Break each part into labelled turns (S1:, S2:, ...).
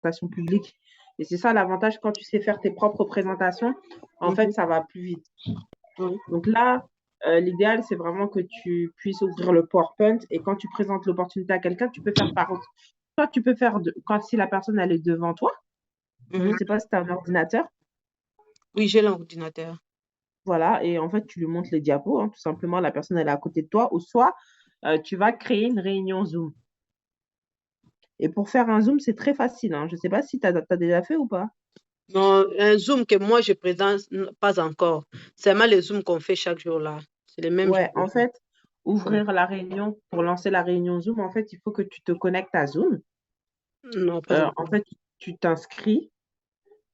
S1: présentation publique. Et c'est ça l'avantage quand tu sais faire tes propres présentations, en fait,
S2: Mhm.
S1: ça va plus vite.
S2: Oui.
S1: Donc là, l'idéal, c'est vraiment que tu puisses ouvrir le PowerPoint et quand tu présentes l'opportunité à quelqu'un, tu peux faire par soit tu peux faire quand si la personne elle est devant toi. Je ne
S2: Mhm.
S1: sais pas si tu as un ordinateur.
S2: Oui, j'ai l'ordinateur.
S1: Voilà, et en fait, tu lui montres les diapos, hein, tout simplement, la personne elle est à côté de toi, ou soit tu vas créer une réunion Zoom. Et pour faire un Zoom, c'est très facile, hein. Je ne sais pas si tu as déjà fait ou pas.
S2: Non, un Zoom que moi je présente, pas encore. C'est seulement les Zooms qu'on fait chaque jour là. C'est les mêmes
S1: Ouais,
S2: jours de
S1: en
S2: Zoom.
S1: fait, ouvrir la réunion, pour lancer la réunion Zoom, en fait, il faut que tu te connectes à Zoom.
S2: Non, pas
S1: En
S2: encore.
S1: fait, tu t'inscris.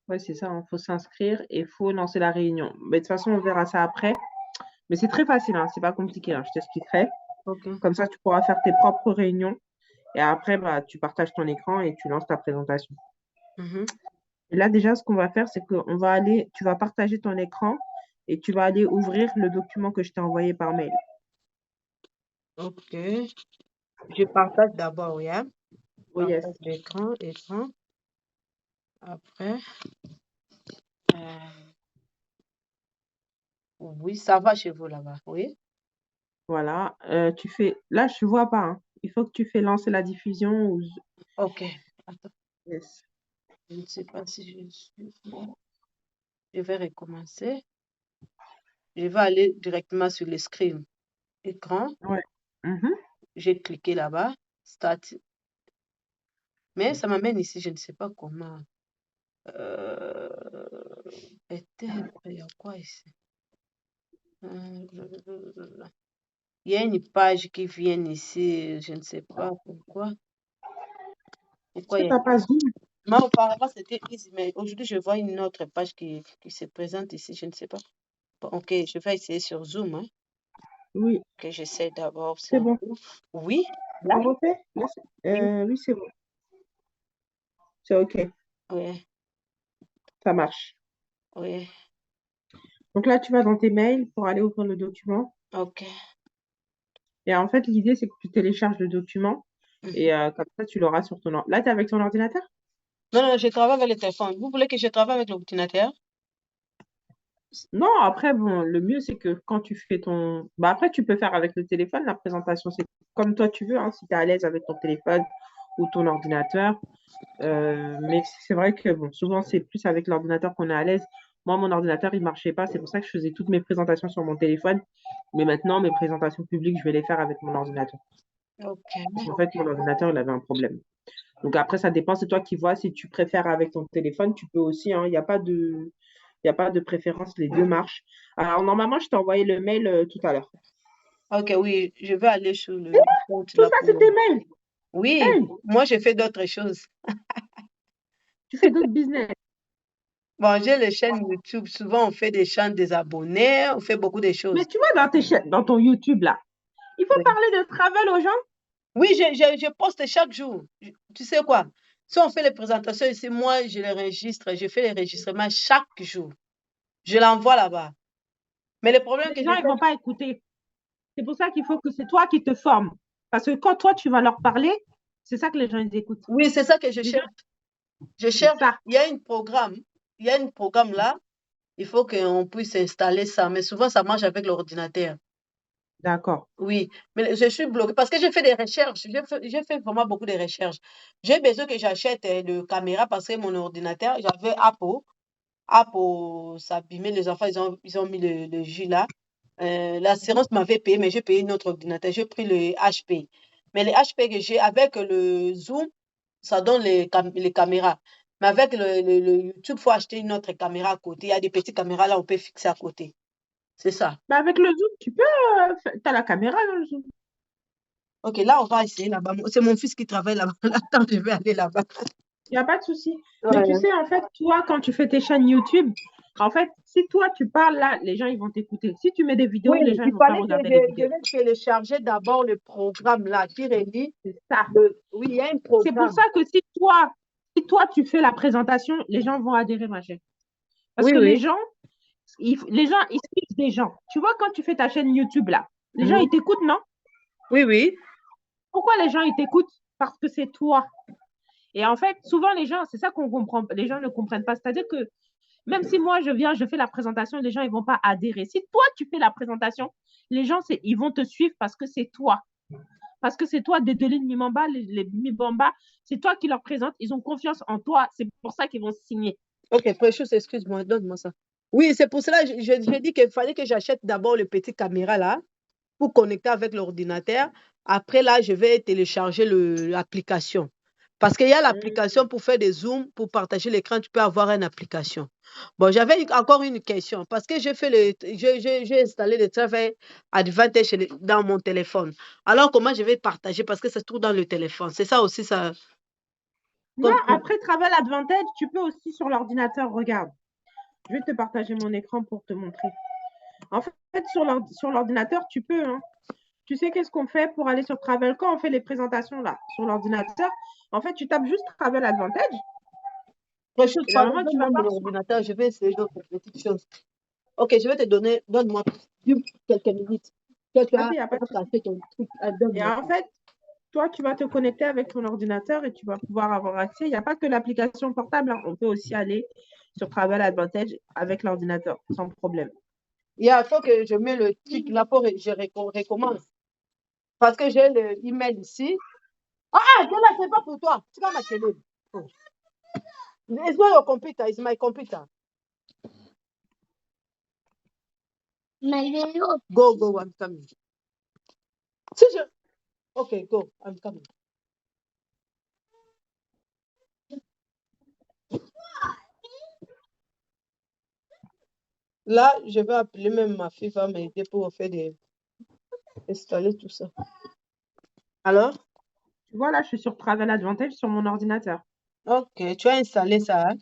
S1: Ouais, c'est ça, il faut s'inscrire et il faut lancer la réunion. Mais de toute façon, on verra ça après. Mais c'est très facile, hein, c'est pas compliqué, hein, je t'expliquerai.
S2: Ok.
S1: Comme ça, tu pourras faire tes propres réunions et après, bah, tu partages ton écran et tu lances ta présentation.
S2: Mhm.
S1: Et là, déjà, ce qu'on va faire, c'est qu'on va aller, tu vas partager ton écran et tu vas aller ouvrir le document que je t'ai envoyé par mail.
S2: Ok. Je partage d'abord, oui, hein.
S1: Oui, yes.
S2: Partage écran. Après, euh, oui, ça va chez vous là-bas. Oui.
S1: Voilà. Tu fais, là, je ne vois pas, hein. Il faut que tu fais lancer la diffusion ou...
S2: Ok. Attends,
S1: Yes.
S2: je ne sais pas si je suis. Je vais recommencer. Je vais aller directement sur le screen. Écran.
S1: Ouais. Mhm.
S2: J'ai cliqué là-bas. Start. Mais ça m'amène ici, je ne sais pas comment. Euh... Il y a quoi ici? Il y a une page qui vient ici, je ne sais pas pourquoi.
S1: Est-ce
S2: Pourquoi
S1: que
S2: il y
S1: tu
S2: a...
S1: n'as pas Zoom?
S2: Mais auparavant, c'était easy, mais aujourd'hui, je vois une autre page qui se présente ici, je ne sais pas. Bon, ok, je vais essayer sur Zoom, hein,
S1: Oui,
S2: que j'essaie d'abord
S1: c'est
S2: sur
S1: bon.
S2: Zoom. Oui, là,
S1: On refait? Là,
S2: oui,
S1: oui, c'est bon. C'est OK.
S2: oui,
S1: Ça marche.
S2: oui,
S1: Donc là, tu vas dans tes mails pour aller ouvrir le document.
S2: ok.
S1: Et en fait, l'idée, c'est que tu télécharges le document
S2: Mhm.
S1: et comme ça, tu l'auras sur ton ordinateur. Là, tu es avec ton ordinateur?
S2: Non, non, je travaille avec le téléphone. Vous voulez que je travaille avec l'ordinateur?
S1: Non, après, bon, le mieux, c'est que quand tu fais ton... Bah, après, tu peux faire avec le téléphone. La présentation, c'est comme toi, tu veux, hein, si tu es à l'aise avec ton téléphone ou ton ordinateur. Mais c'est vrai que, bon, souvent, c'est plus avec l'ordinateur qu'on est à l'aise. Moi, mon ordinateur, il marchait pas. C'est pour ça que je faisais toutes mes présentations sur mon téléphone. Mais maintenant, mes présentations publiques, je vais les faire avec mon ordinateur.
S2: Ok.
S1: Parce qu'en fait, mon ordinateur, il avait un problème. Donc après, ça dépend, c'est toi qui vois. Si tu préfères avec ton téléphone, tu peux aussi, hein. Il y a pas de préférence, les deux marchent. Alors normalement, je t'ai envoyé le mail tout à l'heure.
S2: Ok, oui, je vais aller sur
S1: Eh,
S2: le compte
S1: tout
S2: là
S1: ça, c'est
S2: pour...
S1: tes mails.
S2: Oui,
S1: Hey,
S2: moi, je fais d'autres choses.
S1: tu fais d'autres business.
S2: Bon, j'ai les chaînes YouTube. Souvent, on fait des chaînes des abonnés, on fait beaucoup de
S1: Mais
S2: choses.
S1: tu vois, dans ton YouTube, là, il faut
S2: Oui,
S1: parler de travel aux gens.
S2: oui, je poste chaque jour. Tu sais quoi? Si on fait les présentations ici, moi, je les registre. Je fais les enregistrements chaque jour. Je l'envoie là-bas. Mais le problème
S1: Les
S2: que
S1: gens, ils vont
S2: j'essaie...
S1: pas écouter. C'est pour ça qu'il faut que c'est toi qui te formes. Parce que quand toi, tu vas leur parler, c'est ça que les gens, ils écoutent.
S2: Oui, c'est ça que je
S1: Les gens,
S2: cherche. Je
S1: c'est
S2: cherche.
S1: ça.
S2: Il y a un programme. Il y a un programme là. Il faut qu'on puisse installer ça. Mais souvent, ça marche avec l'ordinateur.
S1: D'accord.
S2: Oui, mais je suis bloquée parce que j'ai fait des recherches. J'ai fait vraiment beaucoup de recherches. J'ai besoin que j'achète de caméras parce que mon ordinateur, j'avais Apple. Apple s'abîmait, les enfants, ils ont mis le jus là. L'assurance m'avait payé, mais j'ai payé notre ordinateur. J'ai pris le HP. Mais le HP que j'ai avec le Zoom, ça donne les caméras. Mais avec le YouTube, il faut acheter une autre caméra à côté. Il y a des petites caméras là, on peut fixer à côté. C'est ça.
S1: Mais avec le Zoom, tu peux. Tu as la caméra dans le Zoom.
S2: Ok, là, on va essayer là-bas. C'est mon fils qui travaille là-bas. Attends, je vais aller là-bas.
S1: Il n'y a pas de souci. Mais tu
S2: Ouais.
S1: sais, en fait, toi, quand tu fais tes chaînes YouTube, en fait, si toi, tu parles là, les gens, ils vont t'écouter. Si tu mets des vidéos,
S2: Oui,
S1: les gens, ils
S2: il
S1: ne vont pas
S2: fallait que
S1: regarder les
S2: je
S1: vidéos.
S2: vais télécharger d'abord le programme là qui relie
S1: C'est ça.
S2: Oui, il y a un
S1: C'est pour
S2: programme.
S1: ça que si toi, tu fais la présentation, les gens vont adhérer, ma chère. Parce
S2: Oui,
S1: que
S2: oui.
S1: les gens, ils suivent des gens. Tu vois, quand tu fais ta chaîne YouTube là, les gens,
S2: Mhm.
S1: ils t'écoutent, non?
S2: Oui, oui.
S1: Pourquoi les gens, ils t'écoutent? Parce que c'est toi. Et en fait, souvent, les gens, c'est ça qu'on comprend, les gens ne comprennent pas. C'est-à-dire que même si moi, je viens, je fais la présentation, les gens, ils vont pas adhérer. Si toi, tu fais la présentation, les gens, ils vont te suivre parce que c'est toi. Parce que c'est toi, Dedeline Mimamba, les Mibamba, c'est toi qui leur présente. Ils ont confiance en toi. C'est pour ça qu'ils vont signer.
S2: Ok, Precious, excuse-moi, donne-moi ça. Oui, c'est pour cela que j'ai dit qu'il fallait que j'achète d'abord le petit caméra là pour connecter avec l'ordinateur. Après là, je vais télécharger l'application. Parce qu'il y a l'application pour faire des zooms, pour partager l'écran, tu peux avoir une application. Bon, j'avais encore une question. Parce que j'ai installé le Travail Advantage dans mon téléphone. Alors, comment je vais partager? Parce que ça se trouve dans le téléphone. C'est ça aussi, ça.
S1: Non, après Travel Advantage, tu peux aussi sur l'ordinateur. Regarde, je vais te partager mon écran pour te montrer. En fait, sur l'ordinateur, tu peux. Hein. Tu sais qu'est-ce qu'on fait pour aller sur Travel quand on fait les présentations là sur l'ordinateur? En fait, tu tapes juste Travel Advantage.
S2: Precious,
S1: Et
S2: pardon,
S1: normalement, tu vas
S2: donne-moi
S1: voir.
S2: mon ordinateur. Je vais essayer d'autres petites choses. Ok, je vais te donner, donne-moi quelques minutes. Toi, tu
S1: Ah,
S2: as
S1: il n'y a pas de souci.
S2: passé ton truc,
S1: Et
S2: donne-moi.
S1: en fait, toi, tu vas te connecter avec ton ordinateur et tu vas pouvoir avoir accès. Il n'y a pas que l'application portable. Hein. On peut aussi aller sur Travel Advantage avec l'ordinateur sans problème.
S2: Il y a faut que je mets le truc là pour je recommence. Parce que j'ai l'email ici. Ah, c'est là, c'est pas pour toi. Tu vas m'atteler. Oh. It's not your computer, it's my computer. Go, I'm coming. Si je... Ok, go, I'm coming. Là, je vais appeler même ma fille, va m'aider pour faire installer tout ça. Alors?
S1: Tu vois, là, je suis sur Travel Advantage sur mon ordinateur.
S2: Ok, tu as installé ça. Hein?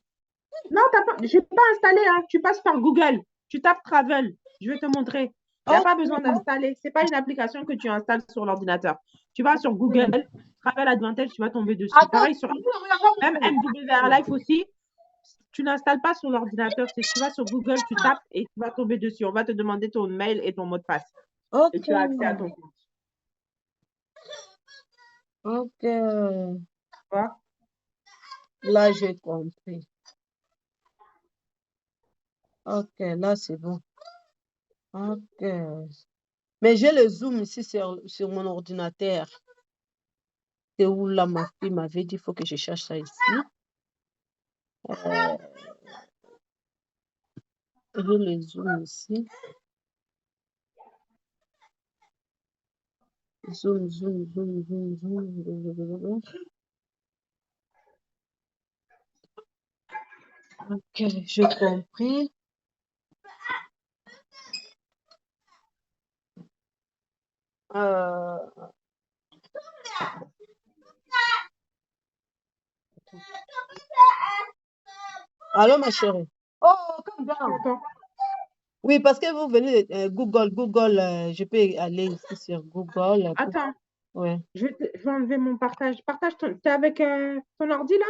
S1: Non, je n'ai pas installé. Hein. Tu passes par Google. Tu tapes Travel. Je vais te montrer. Il n'y a pas besoin d'installer. Ce n'est pas une application que tu installes sur l'ordinateur. Tu vas sur Google, Travel Advantage, tu vas tomber dessus.
S2: Attends,
S1: Pareil sur même MWR Life aussi. Tu n'installes pas sur l'ordinateur. Tu vas sur Google, tu tapes et tu vas tomber dessus. On va te demander ton mail et ton mot de passe.
S2: ok.
S1: Et tu as accès à ton compte.
S2: Ok.
S1: Tu vois?
S2: Là, j'ai compris. Ok, là, c'est bon. Ok. Mais j'ai le zoom ici sur mon ordinateur. C'est où là, ma fille m'avait dit, il faut que je cherche ça ici. J'ai le zoom ici. Zoom, zoom, zoom, zoom, zoom. Ok, j'ai compris. Allô, ma chérie. Oh, calm down. Oui, parce que vous venez de Google, je peux aller ici sur Google.
S1: Attends,
S2: Ouais.
S1: je vais enlever mon partage. T'es avec ton ordi là?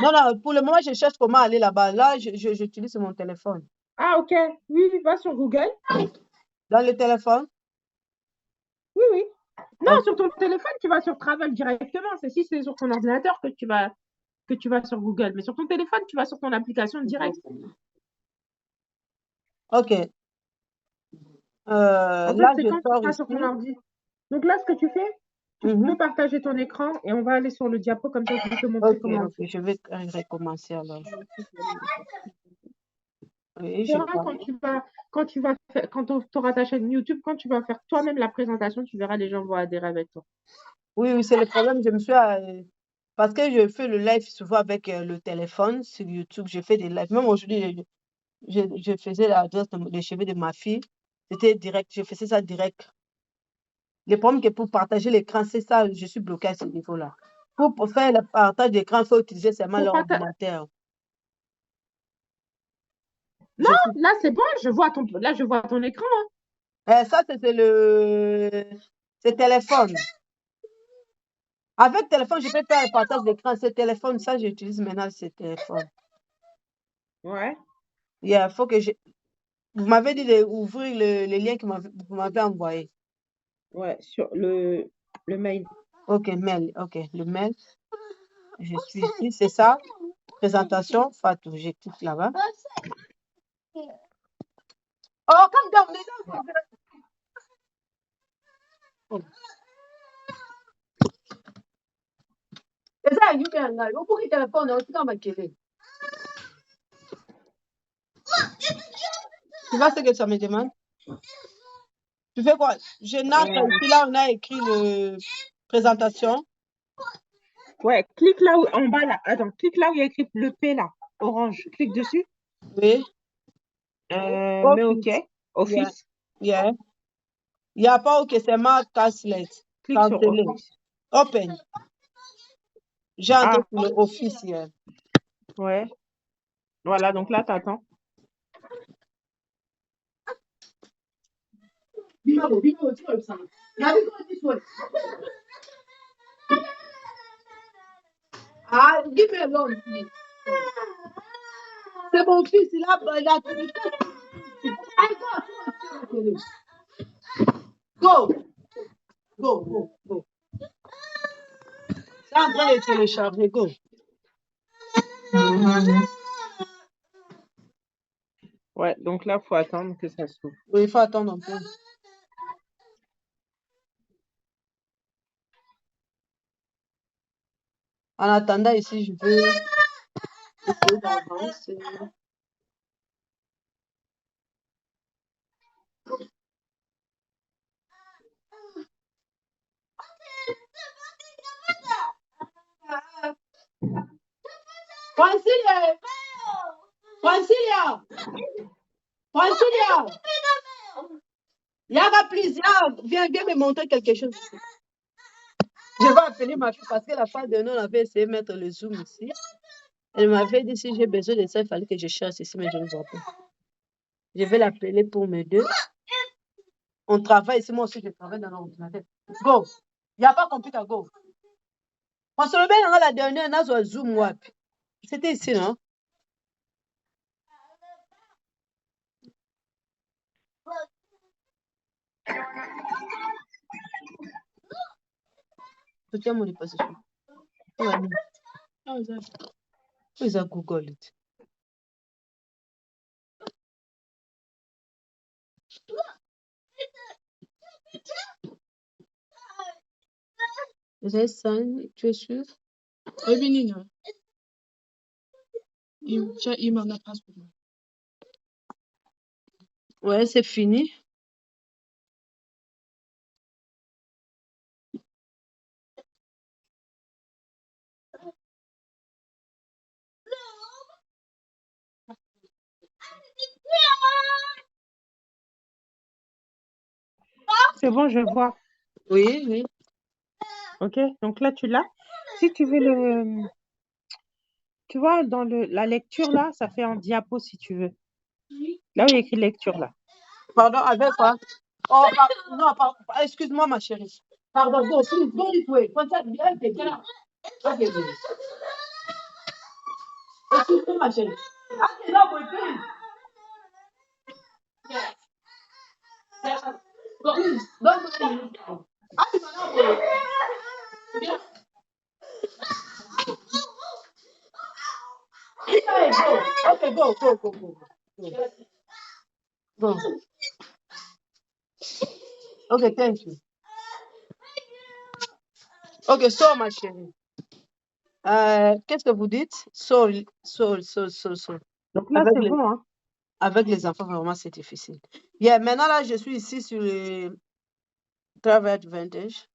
S2: Non, pour le moment, je cherche comment aller là-bas. Là, j'utilise mon téléphone.
S1: Ah, ok. Oui, va sur Google.
S2: Dans le téléphone?
S1: Oui, oui. Non,
S2: Ok.
S1: sur ton téléphone, tu vas sur Travel directement. C'est si c'est sur ton ordinateur que tu vas sur Google. Mais sur ton téléphone, tu vas sur ton application direct.
S2: Ok.
S1: En fait,
S2: Là,
S1: c'est
S2: je
S1: quand tu
S2: sors
S1: vas
S2: ici.
S1: sur ton ordi. Donc là, ce que tu fais, tu peux partager ton écran et on va aller sur le diapo comme ça, je vais te montrer
S2: Ok,
S1: comment on
S2: ok,
S1: fait.
S2: je vais recommencer alors. Oui,
S1: Tu
S2: je
S1: verras
S2: vois.
S1: quand tu auras ta chaîne YouTube, quand tu vas faire toi-même la présentation, tu verras les gens vont adhérer avec toi.
S2: Oui, oui, c'est le problème. Je me suis. Parce que je fais le live souvent avec le téléphone sur YouTube. Je fais des lives. Même aujourd'hui, je faisais l'adresse des cheveux de ma fille. C'était direct. Je faisais ça direct. Le problème que pour partager l'écran, c'est ça, je suis bloquée à ce niveau-là. Pour faire le partage d'écran, il faut utiliser seulement l'ordinateur.
S1: Non, là c'est bon, là je vois ton écran.
S2: Ça, c'est c'est téléphone. Avec téléphone, je peux faire le partage d'écran. C'est téléphone, ça, j'utilise maintenant ce téléphone.
S1: Ouais.
S2: Il faut que je. Vous m'avez dit d'ouvrir le lien que vous m'avez envoyé.
S1: Ouais, sur le mail.
S2: Ok, mail. Ok, le mail. Je suis ici, c'est ça. Présentation, Fatou, je clique là-bas. Oh, calm down, les gars. Oh. C'est ça, you can là. Au bout du téléphone, on est dans ma télé. Tu vois ce que ça me demande? Tu fais quoi? Je nappe ici, là, on a écrit le présentation.
S1: Ouais, clique là où, en bas là. Attends, clique là où il y a écrit le P là, orange. Clique dessus.
S2: Oui.
S1: Mets OK.
S2: Yeah,
S1: Office.
S2: yeah. Il n'y a pas OK, c'est ma casse-lettre.
S1: Clique sur
S2: Canceller.
S1: Office.
S2: Open. J'ai entré
S1: Ah,
S2: sur le Office hier.
S1: ouais. Voilà, donc là, t'attends.
S2: Ah, give me alone, please. C'est mon fils, il a Go, go, go, go. C'est en train de télécharger, go.
S1: Ouais, donc là, faut attendre que ça s'ouvre.
S2: Oui, il faut attendre un peu. En attendant, ici, je veux essayer d'avancer. Francilia! Francilia! Francilia! Yaga, please, viens me montrer quelque chose. Je vais appeler ma fille parce que la fois dernière, on avait essayé de mettre le zoom ici. Elle m'avait dit si j'ai besoin de ça, il fallait que je cherche ici, mais je ne vois pas. Je vais l'appeler pour m'aider. On travaille ici, moi aussi je travaille dans l'ordinateur. Go! Il n'y a pas computer, go! On se remet dans la dernière, on a sur Zoom web. C'était ici, non? C'était mon position. Où is that Google it? Vous avez ça, tu es sûr? Ouais, c'est fini.
S1: C'est bon, je vois.
S2: Oui, oui.
S1: OK, donc là, tu l'as. Si tu veux le... Tu vois, dans la lecture, là, ça fait en diapo, si tu veux. Là où il y a écrit lecture, là.
S2: Pardon, avec quoi? Oh, non, excuse-moi, ma chérie. Pardon, go, please, go this way. Contact me, okay, get out. Okay, please. Excuse-moi, ma chérie. Okay, no, boy, please. Yeah. Yeah. Go, please, don't go there. Okay, no, boy. Yeah. Okay, go. Okay, go, go, go, go. Go. Okay, thank you. Okay, so, ma chérie. Qu'est-ce que vous dites? Sol.
S1: Donc là,
S2: Avec
S1: c'est
S2: les,
S1: bon, hein.
S2: avec les enfants, vraiment, c'est difficile. Yeah, maintenant, là, je suis ici sur le Travel Advantage.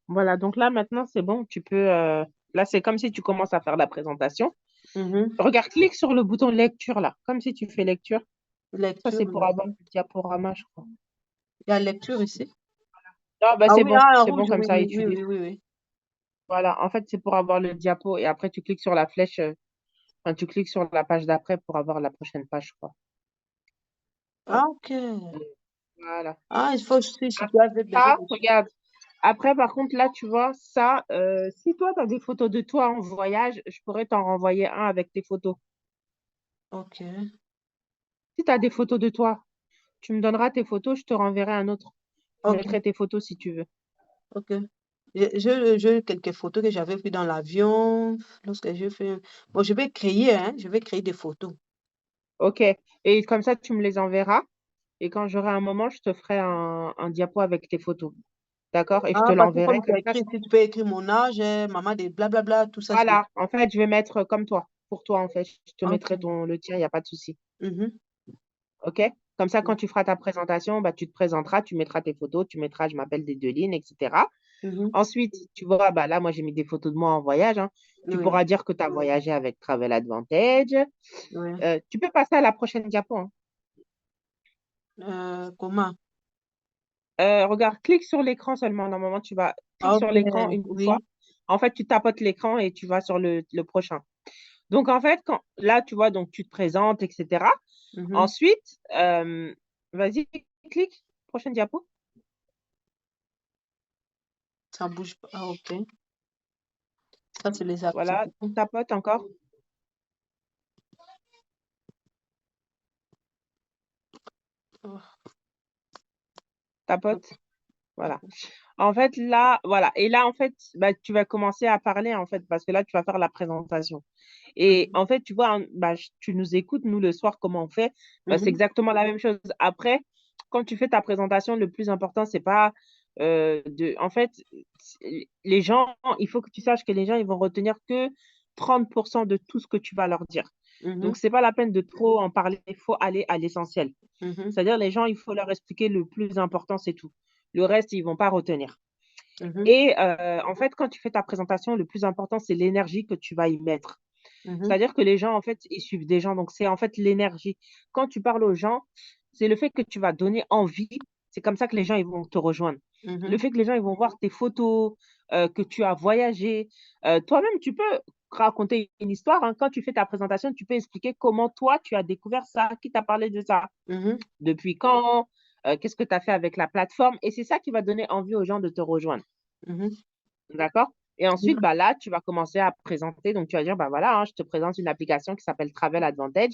S1: Voilà, donc là, maintenant, c'est bon. Tu peux... Là, c'est comme si tu commences à faire la présentation. Regarde, clique sur le bouton lecture, là. Comme si tu fais lecture. Ça,
S2: Lecture.
S1: c'est pour avoir le diaporama, je crois.
S2: Il y a lecture ici.
S1: Non, bah,
S2: Ah
S1: c'est
S2: oui,
S1: bon.
S2: en
S1: C'est bon
S2: rouge,
S1: comme
S2: oui,
S1: ça,
S2: oui, oui,
S1: utilise.
S2: oui, oui, oui.
S1: Voilà, en fait, c'est pour avoir le diapo. Et après, tu cliques sur la flèche. Enfin, tu cliques sur la page d'après pour avoir la prochaine page, je crois.
S2: Ah, ok.
S1: Voilà.
S2: Ah, il faut aussi, si tu avais besoin
S1: Ça,
S2: de...
S1: regarde. Après, par contre, là, tu vois, ça, si toi, tu as des photos de toi en voyage, je pourrais t'en renvoyer un avec tes photos.
S2: Ok,
S1: Si tu as des photos de toi, tu me donneras tes photos, je te renverrai un autre. Je
S2: ok,
S1: mettrai tes photos si tu veux.
S2: ok. J'ai quelques photos que j'avais vues dans l'avion lorsque je fais. Bon, je vais créer, hein, je vais créer des photos.
S1: Ok. Et comme ça, tu me les enverras. Et quand j'aurai un moment, je te ferai un diapo avec tes photos. D'accord? Et je te
S2: Ah, parce que
S1: l'enverrai
S2: comme tu
S1: comme
S2: as
S1: ça.
S2: écrit, si tu peux écrire mon âge, maman des blablabla, tout ça, c'est.
S1: Voilà. En fait, je vais mettre comme toi. Pour toi, en fait. Je te
S2: Ok.
S1: mettrai le tien, il n'y a pas de souci.
S2: Mhm.
S1: OK? Comme ça, quand tu feras ta présentation, bah, tu te présenteras, tu mettras tes photos, tu mettras je m'appelle des deux lignes, etc.
S2: Mhm.
S1: Ensuite, tu vois, bah, là, moi, j'ai mis des photos de moi en voyage, hein. Tu
S2: Oui,
S1: pourras dire que tu as voyagé avec Travel Advantage.
S2: oui.
S1: Tu peux passer à la prochaine diapo, hein.
S2: Comment?
S1: Regarde, clique sur l'écran seulement. Normalement, tu vas clique
S2: Ah, ok,
S1: sur l'écran une fois.
S2: oui.
S1: En fait, tu tapotes l'écran et tu vas sur le prochain. Donc, en fait, là, tu vois, donc tu te présentes, etc.
S2: Mhm.
S1: Ensuite, vas-y, clique. Prochaine diapo.
S2: Ça bouge pas. Ah, ok. Ça, c'est les
S1: Voilà,
S2: activités.
S1: tapote encore.
S2: Oh,
S1: Tapote. Voilà. En fait, là, voilà. Et là, en fait, bah, tu vas commencer à parler, en fait, parce que là, tu vas faire la présentation. Et
S2: mhm.
S1: en fait, tu vois, hein, bah, tu nous écoutes, nous, le soir, comment on fait. Bah, c'est
S2: Mhm.
S1: exactement la même chose. Après, quand tu fais ta présentation, le plus important, c'est pas En fait, les gens, il faut que tu saches que les gens, ils vont retenir que 30% de tout ce que tu vas leur dire.
S2: Mhm.
S1: Donc, c'est pas la peine de trop en parler. Il faut aller à l'essentiel.
S2: Mhm.
S1: C'est-à-dire, les gens, il faut leur expliquer le plus important, c'est tout. Le reste, ils vont pas retenir.
S2: Mhm.
S1: Et en fait, quand tu fais ta présentation, le plus important, c'est l'énergie que tu vas y mettre.
S2: Mhm.
S1: C'est-à-dire que les gens, en fait, ils suivent des gens. Donc, c'est en fait l'énergie. Quand tu parles aux gens, c'est le fait que tu vas donner envie. C'est comme ça que les gens, ils vont te rejoindre. Le
S2: Mhm.
S1: fait que les gens, ils vont voir tes photos, que tu as voyagé. Toi-même, tu peux raconter une histoire, hein. Quand tu fais ta présentation, tu peux expliquer comment toi, tu as découvert ça, qui t'a parlé de ça,
S2: Mhm.
S1: depuis quand, qu'est-ce que tu as fait avec la plateforme. Et c'est ça qui va donner envie aux gens de te rejoindre.
S2: Mhm.
S1: D'accord? Et ensuite,
S2: Mhm.
S1: bah là, tu vas commencer à présenter. Donc, tu vas dire, bah voilà, hein, je te présente une application qui s'appelle Travel Advantage.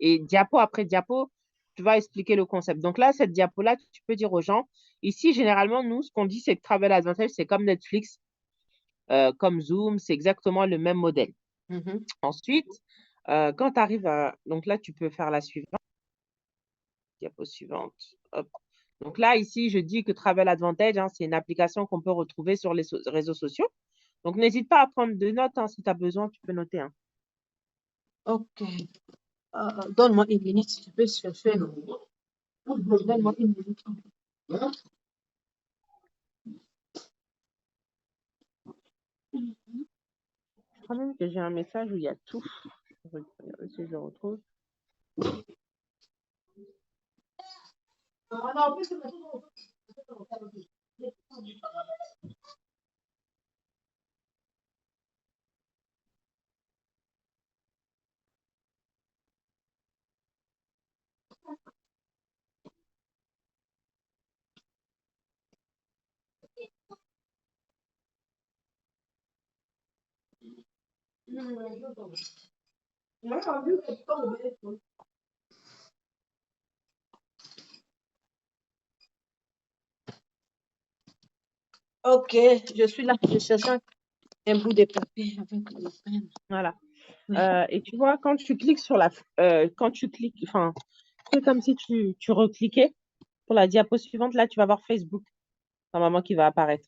S1: Et diapo après diapo, tu vas expliquer le concept. Donc là, cette diapo-là, tu peux dire aux gens, ici, généralement, nous, ce qu'on dit, c'est que Travel Advantage, c'est comme Netflix, comme Zoom, c'est exactement le même modèle.
S2: Mhm.
S1: Ensuite, quand tu arrives à... Donc là, tu peux faire la suivante, diapo suivante. Hop. Donc là, ici, je dis que Travel Advantage, hein, c'est une application qu'on peut retrouver sur les réseaux sociaux. Donc, n'hésite pas à prendre des notes, hein, si tu as besoin, tu peux noter, hein.
S2: Ok. Donne-moi une minute, je peux chercher. Donne-moi une minute.
S1: Je crois même que j'ai un message où il y a tout. Je vais regarder si je le retrouve.
S2: Ok, je suis là. Je cherche un bout de papier avec le peine.
S1: Voilà.
S2: Oui.
S1: Et tu vois, quand tu cliques sur quand tu cliques, enfin, c'est comme si tu recliquais pour la diapo suivante. Là, tu vas voir Facebook, normalement, qui va apparaître.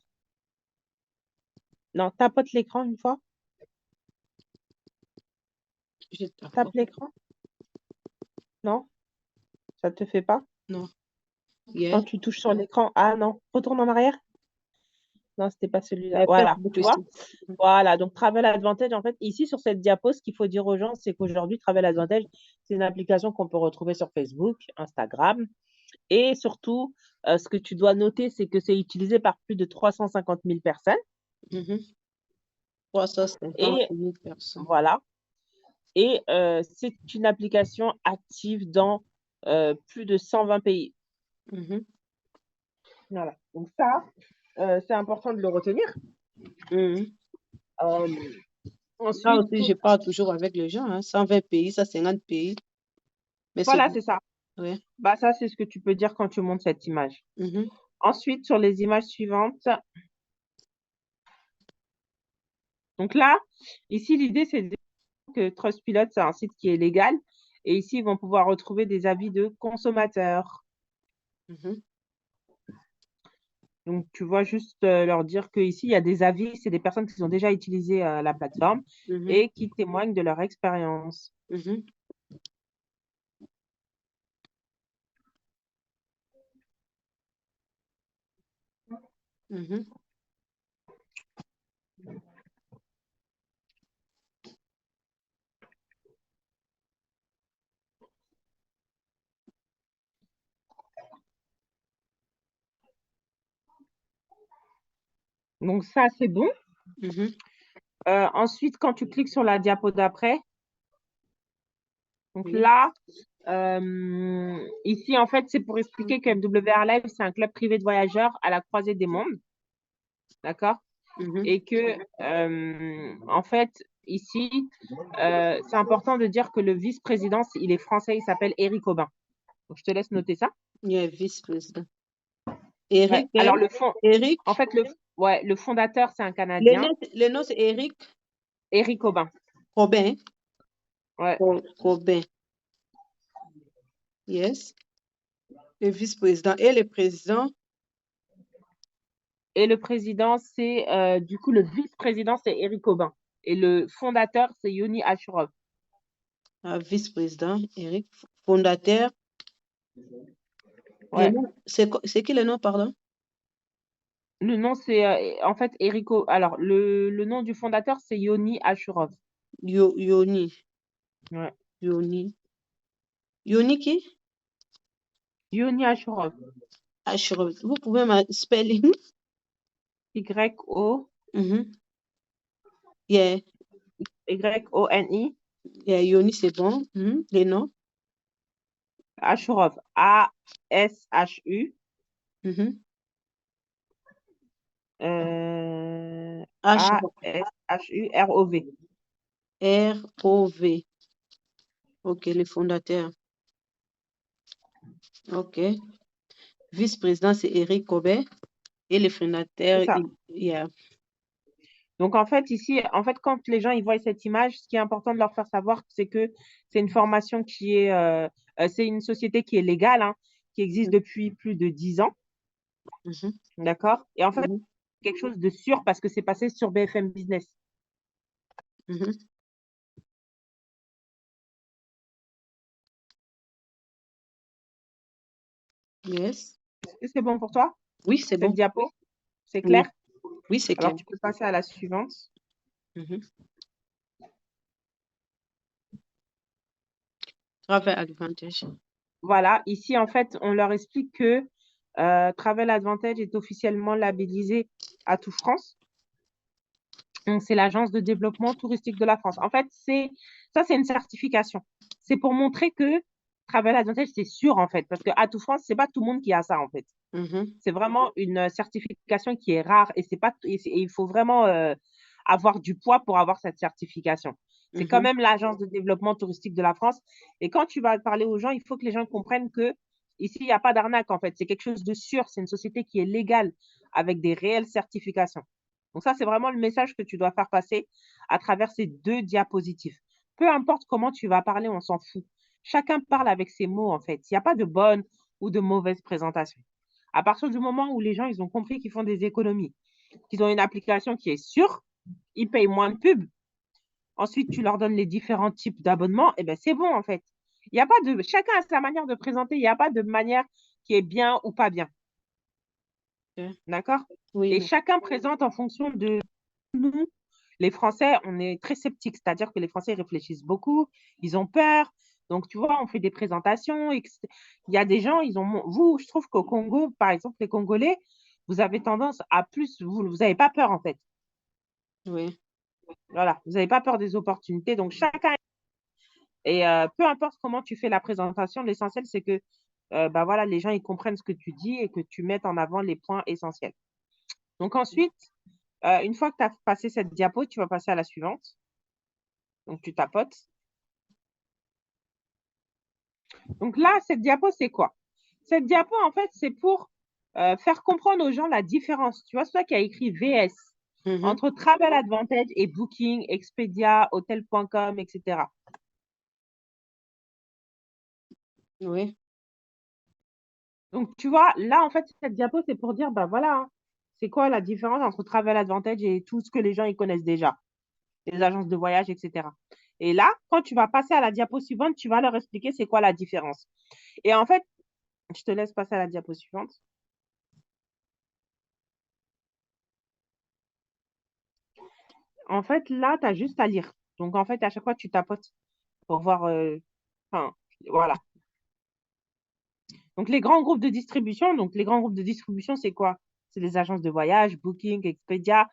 S1: Non, tapote l'écran une fois.
S2: Je t'apporte.
S1: Tape l'écran. Non, ça te fait pas.
S2: Non.
S1: Quand
S2: Yeah.
S1: tu touches sur l'écran, ah non, retourne en arrière. Non, c'était pas celui-là. Voilà,
S2: Facebook
S1: tu vois.
S2: ici.
S1: Voilà, donc Travel Advantage, en fait, ici sur cette diapo, ce qu'il faut dire aux gens, c'est qu'aujourd'hui, Travel Advantage, c'est une application qu'on peut retrouver sur Facebook, Instagram. Et surtout, ce que tu dois noter, c'est que c'est utilisé par plus de 350 000 personnes.
S2: Mhm. 350
S1: Et
S2: 000 personnes.
S1: voilà. Et c'est une application active dans plus de 120 pays.
S2: Mhm.
S1: Voilà. Donc ça, c'est important de le retenir.
S2: Mhm.
S1: Euh,
S2: Là
S1: ensuite,
S2: aussi, je parle toujours avec les gens, hein. 120 pays, ça 50 pays. Mais c'est
S1: voilà,
S2: bon.
S1: c'est ça.
S2: Ouais.
S1: Bah, ça, c'est ce que tu peux dire quand tu montes cette image.
S2: Mhm.
S1: Ensuite, sur les images suivantes, Donc là, ici, l'idée, c'est de dire que Trustpilot, c'est un site qui est légal. Et ici, ils vont pouvoir retrouver des avis de consommateurs.
S2: Mhm,
S1: Donc, tu vois, juste leur dire qu'ici, il y a des avis, c'est des personnes qui ont déjà utilisé la plateforme
S2: mhm,
S1: et qui témoignent de leur expérience.
S2: mhm, mhm.
S1: Donc, ça, c'est bon.
S2: Mhm.
S1: Ensuite, quand tu cliques sur la diapo d'après, donc
S2: Oui.
S1: là, ici, en fait, c'est pour expliquer que MWR Live, c'est un club privé de voyageurs à la croisée des mondes. D'accord?
S2: Mhm.
S1: Et que, en fait, ici, c'est important de dire que le vice-président, il est français, il s'appelle Éric Aubin. Donc, je te laisse noter ça.
S2: Il y a vice-président.
S1: Ouais.
S2: Eric, hein?
S1: Alors, en
S2: Eric.
S1: fait, ouais, le fondateur, c'est un
S2: Le
S1: Canadien,
S2: nom, le nom, c'est Eric
S1: Éric Aubin.
S2: Robin.
S1: Ouais.
S2: Robin. Yes. Le vice-président. Et le président,
S1: Et le président, c'est, du coup, le vice-président, c'est Éric Aubin. Et le fondateur, c'est Yoni Ashurov.
S2: vice-président, Eric, fondateur. Le
S1: Ouais.
S2: nom, c'est qui le nom, pardon?
S1: Le nom, c'est, en fait, Alors, le nom du fondateur, c'est Yoni Ashurov.
S2: Yoni.
S1: Ouais.
S2: Yoni. Yoni qui?
S1: Yoni Ashurov.
S2: Vous pouvez me spelling?
S1: Y-O.
S2: Mhm. Yeah.
S1: Y-O-N-I,
S2: Yeah, Yoni, c'est bon. Mhm. Les noms?
S1: Ashurov, A-S-H-U,
S2: Mhm. Ashurov.
S1: A-S-H-U-R-O-V.
S2: R-O-V. OK, le fondateur. OK. Vice-président, c'est Eric Cobet. Et le
S1: C'est
S2: fondateur,
S1: ça.
S2: yeah.
S1: Donc, en fait, ici, en fait, quand les gens ils voient cette image, ce qui est important de leur faire savoir, c'est que c'est une formation qui est, c'est une société qui est légale, hein, qui existe depuis plus de 10 ans,
S2: Mhm.
S1: d'accord? Et en fait,
S2: Mhm.
S1: quelque chose de sûr parce que c'est passé sur BFM Business.
S2: Mhm. Yes.
S1: Est-ce que c'est bon pour toi,
S2: Oui, c'est
S1: cette
S2: bon.
S1: diapo? C'est clair?
S2: Oui, oui, c'est
S1: Alors,
S2: clair.
S1: tu peux passer à la suivante.
S2: Mhm. Travel Advantage.
S1: Voilà, ici, en fait, on leur explique que Travel Advantage est officiellement labellisé Atout France. Donc, c'est l'agence de développement touristique de la France. En fait, c'est une certification. C'est pour montrer que Travel Advantage, c'est sûr, en fait, parce que Atout France, c'est pas tout le monde qui a ça, en fait.
S2: Mhm.
S1: C'est vraiment une certification qui est rare et c'est pas, et il faut vraiment avoir du poids pour avoir cette certification. C'est quand
S2: Mhm.
S1: même l'agence de développement touristique de la France. Et quand tu vas parler aux gens, il faut que les gens comprennent que ici, il n'y a pas d'arnaque, en fait. C'est quelque chose de sûr. C'est une société qui est légale avec des réelles certifications. Donc ça, c'est vraiment le message que tu dois faire passer à travers ces deux diapositives. Peu importe comment tu vas parler, on s'en fout. Chacun parle avec ses mots, en fait. Il n'y a pas de bonne ou de mauvaise présentation. À partir du moment où les gens ils ont compris qu'ils font des économies, qu'ils ont une application qui est sûre, ils payent moins de pub. Ensuite, tu leur donnes les différents types d'abonnements, et ben c'est bon en fait. Il y a pas de chacun a sa manière de présenter, il n'y a pas de manière qui est bien ou pas bien.
S2: Ok.
S1: D'accord?
S2: Oui,
S1: Et
S2: mais
S1: chacun présente en fonction de nous. Les Français, on est très sceptiques, c'est-à-dire que les Français réfléchissent beaucoup, ils ont peur. Donc, tu vois, on fait des présentations. Il y a des gens, vous, je trouve qu'au Congo, par exemple, les Congolais, vous avez tendance à plus, vous n'avez pas peur en fait.
S2: oui.
S1: Voilà, vous n'avez pas peur des opportunités. Donc, chacun, et peu importe comment tu fais la présentation, l'essentiel, c'est que bah voilà, les gens, ils comprennent ce que tu dis et que tu mettes en avant les points essentiels. Donc, ensuite, une fois que tu as passé cette diapo, tu vas passer à la suivante. Donc, tu tapotes. Donc là, cette diapo, c'est quoi? Cette diapo, en fait, c'est pour faire comprendre aux gens la différence. Tu vois, c'est toi qui as écrit VS.
S2: Mhm.
S1: entre Travel Advantage et Booking, Expedia, Hotel.com, etc.
S2: Oui.
S1: Donc, tu vois, là, en fait, cette diapo, c'est pour dire, bah voilà, hein, c'est quoi la différence entre Travel Advantage et tout ce que les gens ils connaissent déjà, les agences de voyage, etc. Et là, quand tu vas passer à la diapo suivante, tu vas leur expliquer c'est quoi la différence. Et en fait, je te laisse passer à la diapo suivante. En fait, là, tu as juste à lire. Donc, en fait, à chaque fois, tu tapotes pour voir. Enfin, voilà. Donc, les grands groupes de distribution. Donc, les grands groupes de distribution, c'est quoi? C'est les agences de voyage, Booking, Expedia.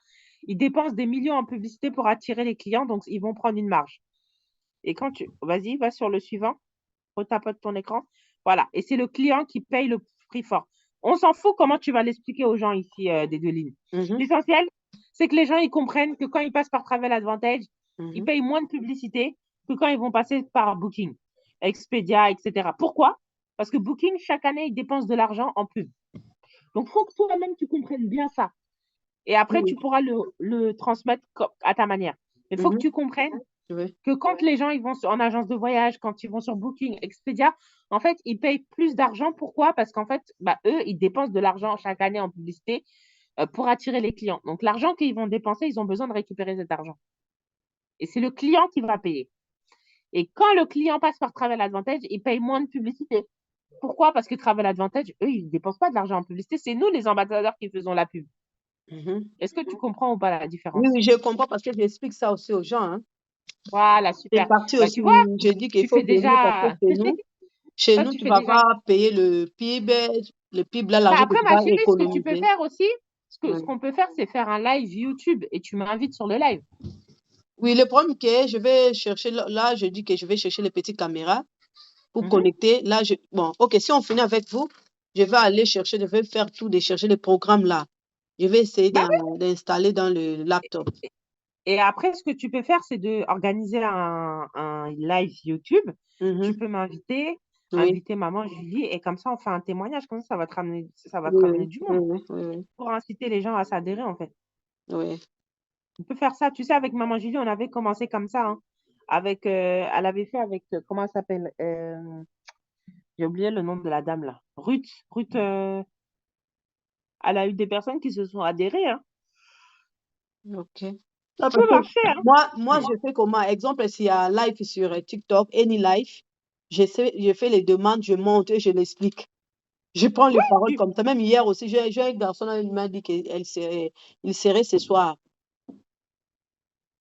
S1: Ils dépensent des millions en publicité pour attirer les clients. Donc, ils vont prendre une marge. Et quand tu. Vas-y, va sur le suivant. Retapote ton écran. Voilà. Et c'est le client qui paye le prix fort. On s'en fout comment tu vas l'expliquer aux gens ici des deux lignes.
S2: Mhm.
S1: L'essentiel, c'est que les gens ils comprennent que quand ils passent par Travel Advantage, ils
S2: Mhm.
S1: payent moins de publicité que quand ils vont passer par Booking, Expedia, etc. Pourquoi? Parce que Booking, chaque année, ils dépensent de l'argent en pub. Donc, il faut que toi-même, tu comprennes bien ça. Et après, tu
S2: Oui.
S1: pourras le transmettre à ta manière. Il faut que
S2: Mhm.
S1: tu comprennes
S2: Oui.
S1: que quand les gens ils vont en agence de voyage, quand ils vont sur Booking, Expedia, en fait, ils payent plus d'argent. Pourquoi? Parce qu'en fait, bah, eux, ils dépensent de l'argent chaque année en publicité pour attirer les clients. Donc, l'argent qu'ils vont dépenser, ils ont besoin de récupérer cet argent. Et c'est le client qui va payer. Et quand le client passe par Travel Advantage, il paye moins de publicité. Pourquoi? Parce que Travel Advantage, eux, ils ne dépensent pas de l'argent en publicité. C'est nous, les ambassadeurs, qui faisons la pub.
S2: Mhm.
S1: Est-ce que tu comprends ou pas la
S2: Oui,
S1: différence?
S2: oui, je comprends parce que j'explique ça aussi aux gens, hein.
S1: Voilà,
S2: C'est une
S1: super.
S2: partie
S1: Bah,
S2: aussi
S1: tu vois,
S2: où je dis qu'il
S1: tu
S2: faut
S1: fais
S2: venir parce que
S1: déjà.
S2: chez
S1: Toi,
S2: nous,
S1: tu
S2: tu
S1: fais
S2: vas
S1: déjà.
S2: pas payer le PIB, le PIB, là,
S1: Bah
S2: l'argent que
S1: après,
S2: tu
S1: ma
S2: vas
S1: chérie, ce que tu peux
S2: économiser.
S1: faire aussi, ce
S2: Ouais.
S1: qu'on peut faire, c'est faire un live YouTube et tu m'invites sur le live.
S2: Oui, le problème que je vais chercher, là, je dis que je vais chercher les petites caméras pour
S1: Mhm.
S2: connecter. Là, bon, ok, si on finit avec vous, je vais aller chercher, je vais faire tout, de chercher les programmes là. Je vais essayer
S1: Bah oui.
S2: d'installer dans le laptop.
S1: Et après, ce que tu peux faire, c'est de organiser un live YouTube. Tu
S2: Mhm.
S1: peux m'inviter,
S2: Oui,
S1: inviter maman Julie, et comme ça, on fait un témoignage. Comme ça va te ramener, ça va te
S2: oui,
S1: ramener
S2: oui,
S1: du
S2: oui,
S1: monde
S2: oui, oui,
S1: pour inciter les gens à s'adhérer, en fait.
S2: oui.
S1: On peut faire ça. Tu sais, avec maman Julie, on avait commencé comme ça, hein. Avec, elle avait fait avec, comment elle s'appelle? J'ai oublié le nom de la dame là. Ruth. Ruth, elle a eu des personnes qui se sont adhérées, hein.
S2: Ok.
S1: Ça
S2: Parce
S1: peut
S2: que
S1: marcher, hein.
S2: moi, je fais comment? Exemple, s'il y a live sur TikTok, Any Live, je fais les demandes, je monte et je l'explique. Je prends les paroles
S1: Tu-
S2: comme ça. Même hier aussi, j'ai un garçon, là, il m'a dit il serait ce soir.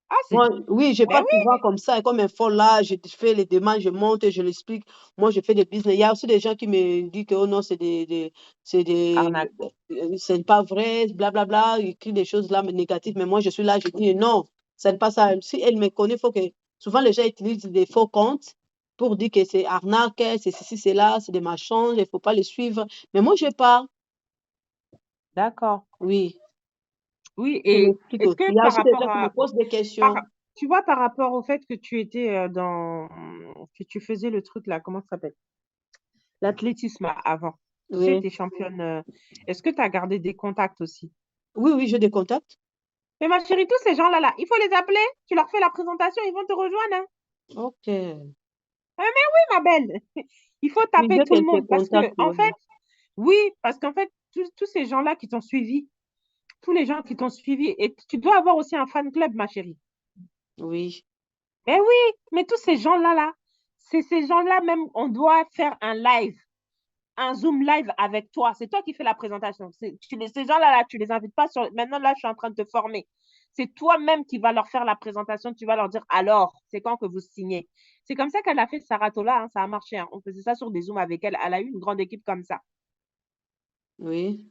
S1: Ah, c'est.
S2: Moi, oui, je
S1: Ben
S2: passe
S1: oui.
S2: souvent comme ça, comme un faux là, je fais les demandes, je monte et je l'explique. Moi, je fais des business. Il y a aussi des gens qui me disent que oh non, c'est
S1: Arnaque.
S2: c'est pas vrai, blablabla, ils écrivent des choses là mais négatives. Mais moi, je suis là, je dis non, ce n'est pas ça. Si elle me connaît, il faut que. Souvent, les gens utilisent des faux comptes pour dire que c'est arnaque, c'est ceci, c'est là, c'est des machins, il ne faut pas les suivre. Mais moi, je parle.
S1: D'accord.
S2: Oui,
S1: Oui,
S2: je
S1: et
S2: l'explique
S1: est-ce
S2: aussi.
S1: que
S2: Il y a
S1: par
S2: aussi des
S1: rapport
S2: gens qui me
S1: à.
S2: posent des questions.
S1: Tu vois, par rapport au fait que tu étais que tu faisais le truc là, comment ça s'appelle? L'athlétisme avant. Tu sais, tu
S2: Oui,
S1: es championne. Est-ce que tu as gardé des contacts aussi?
S2: oui, oui, j'ai des contacts.
S1: Mais ma chérie, tous ces gens-là, là, il faut les appeler. Tu leur fais la présentation, ils vont te rejoindre, hein.
S2: Ok.
S1: Ah, mais oui, ma belle. Il faut
S2: Oui,
S1: taper
S2: j'ai
S1: tout le
S2: quelques
S1: monde parce que,
S2: contacts.
S1: en
S2: Oui.
S1: fait, oui, parce qu'en fait, tous ces gens-là qui t'ont suivi, tous les gens qui t'ont suivi, et tu dois avoir aussi un fan club, ma chérie.
S2: Oui.
S1: Mais oui, mais tous ces gens-là, là, c'est ces gens-là même, on doit faire un live, un Zoom live avec toi. C'est toi qui fais la présentation. Ces gens-là, là, tu les invites pas sur. Maintenant, là, je suis en train de te former. C'est toi-même qui vas leur faire la présentation. Tu vas leur dire alors, c'est quand que vous signez. C'est comme ça qu'elle a fait Sarah Tola, hein, ça a marché, hein. On faisait ça sur des Zooms avec elle. Elle a eu une grande équipe comme ça.
S2: Oui.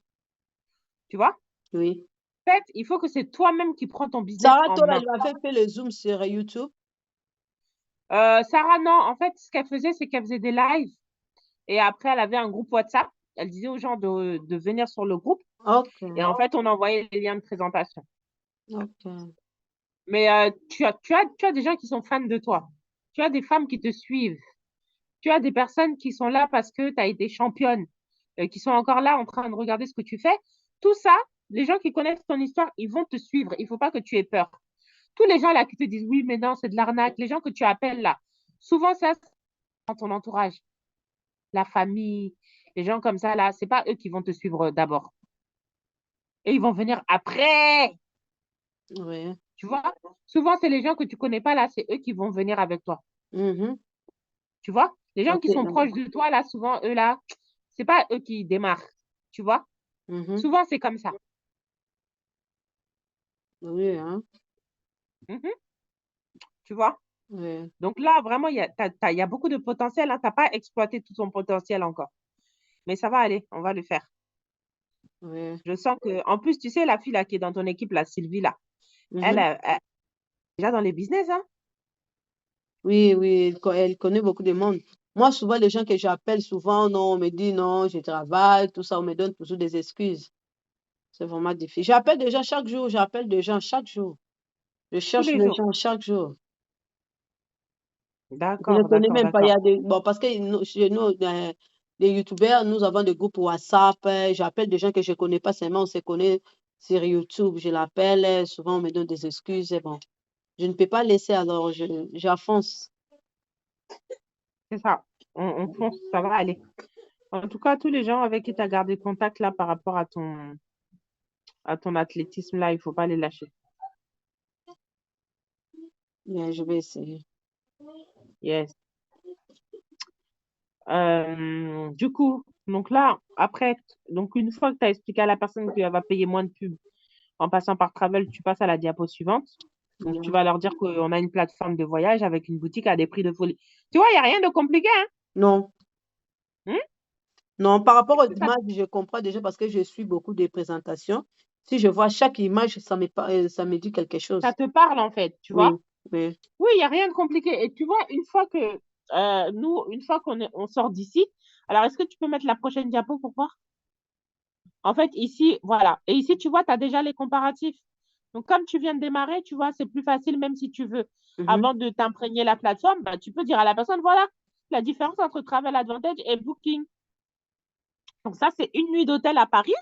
S1: Tu vois?
S2: Oui.
S1: En fait, il faut que c'est toi-même qui prends ton business
S2: Sarah
S1: en
S2: Tola,
S1: main.
S2: elle m'avait fait le Zoom sur YouTube.
S1: Sarah, non, en fait, ce qu'elle faisait, c'est qu'elle faisait des lives et après, elle avait un groupe WhatsApp. Elle disait aux gens de venir sur le groupe
S2: Ok.
S1: et en fait, on envoyait les liens de présentation.
S2: Ok.
S1: Mais tu as des gens qui sont fans de toi. Tu as des femmes qui te suivent. Tu as des personnes qui sont là parce que tu as été championne, qui sont encore là en train de regarder ce que tu fais. Tout ça, les gens qui connaissent ton histoire, ils vont te suivre. Il ne faut pas que tu aies peur. Tous les gens là qui te disent oui, mais non, c'est de l'arnaque, les gens que tu appelles là, souvent ça, c'est dans ton entourage, la famille, les gens comme ça là, c'est pas eux qui vont te suivre d'abord. Et ils vont venir après.
S2: Oui.
S1: Tu vois? Souvent, c'est les gens que tu connais pas là, c'est eux qui vont venir avec toi.
S2: Mhm.
S1: Tu vois? Les gens
S2: Ok.
S1: qui sont proches de toi là, souvent, eux là, c'est pas eux qui démarrent. Tu vois?
S2: Mhm.
S1: Souvent, c'est comme ça.
S2: Oui, hein.
S1: Mhm. Tu vois?
S2: Oui.
S1: Donc là, vraiment, il y a beaucoup de potentiel. Hein. Tu n'as pas exploité tout ton potentiel encore. Mais ça va aller, on va le faire.
S2: Oui.
S1: Je sens que, en plus, tu sais, la fille là qui est dans ton équipe, la Sylvie là,
S2: Mhm.
S1: elle est déjà dans les business, hein.
S2: Oui, oui, elle connaît beaucoup de monde. Moi, souvent, les gens que j'appelle, souvent, non, on me dit non, je travaille, tout ça, on me donne toujours des excuses. C'est vraiment difficile. J'appelle des gens chaque jour, j'appelle des gens chaque jour. Je
S1: Tous
S2: cherche
S1: les
S2: les
S1: jours.
S2: gens chaque jour. Je ne
S1: D'accord,
S2: connais
S1: d'accord,
S2: même pas. Il y
S1: d'accord.
S2: a des... Bon, parce que chez nous, les youtubeurs, nous avons des groupes WhatsApp. J'appelle des gens que je ne connais pas seulement, on se connaît sur YouTube. Je l'appelle, souvent on me donne des excuses. Et bon, je ne peux pas laisser, alors j'avance.
S1: C'est ça. On fonce, ça va aller. En tout cas, tous les gens avec qui tu as gardé contact là par rapport à ton athlétisme là, il ne faut pas les lâcher.
S2: Mais je vais essayer.
S1: Yes. Du coup, donc là, après, donc une fois que tu as expliqué à la personne qu'elle va payer moins de pub en passant par Travel, tu passes à la diapo suivante. Donc, tu
S2: Mhm.
S1: vas leur dire qu'on a une plateforme de voyage avec une boutique à des prix de folie. Tu vois, il n'y a rien de compliqué, hein?
S2: Non,
S1: Hmm.
S2: non, par rapport aux
S1: Ça,
S2: images, je comprends déjà parce que je suis beaucoup de présentations. Si je vois chaque image, ça me dit quelque
S1: ça
S2: chose.
S1: te parle, en fait, tu
S2: Oui,
S1: vois?
S2: oui.
S1: Oui, il n'y a rien de compliqué. Et tu vois, une fois on sort d'ici, alors est-ce que tu peux mettre la prochaine diapo pour voir? En fait, ici, voilà. Et ici, tu vois, tu as déjà les comparatifs. Donc, comme tu viens de démarrer, tu vois, c'est plus facile, même si tu veux,
S2: Mhm.
S1: avant de t'imprégner la plateforme, bah, tu peux dire à la personne, voilà, la différence entre Travel Advantage et Booking. Donc, ça, c'est une nuit d'hôtel à Paris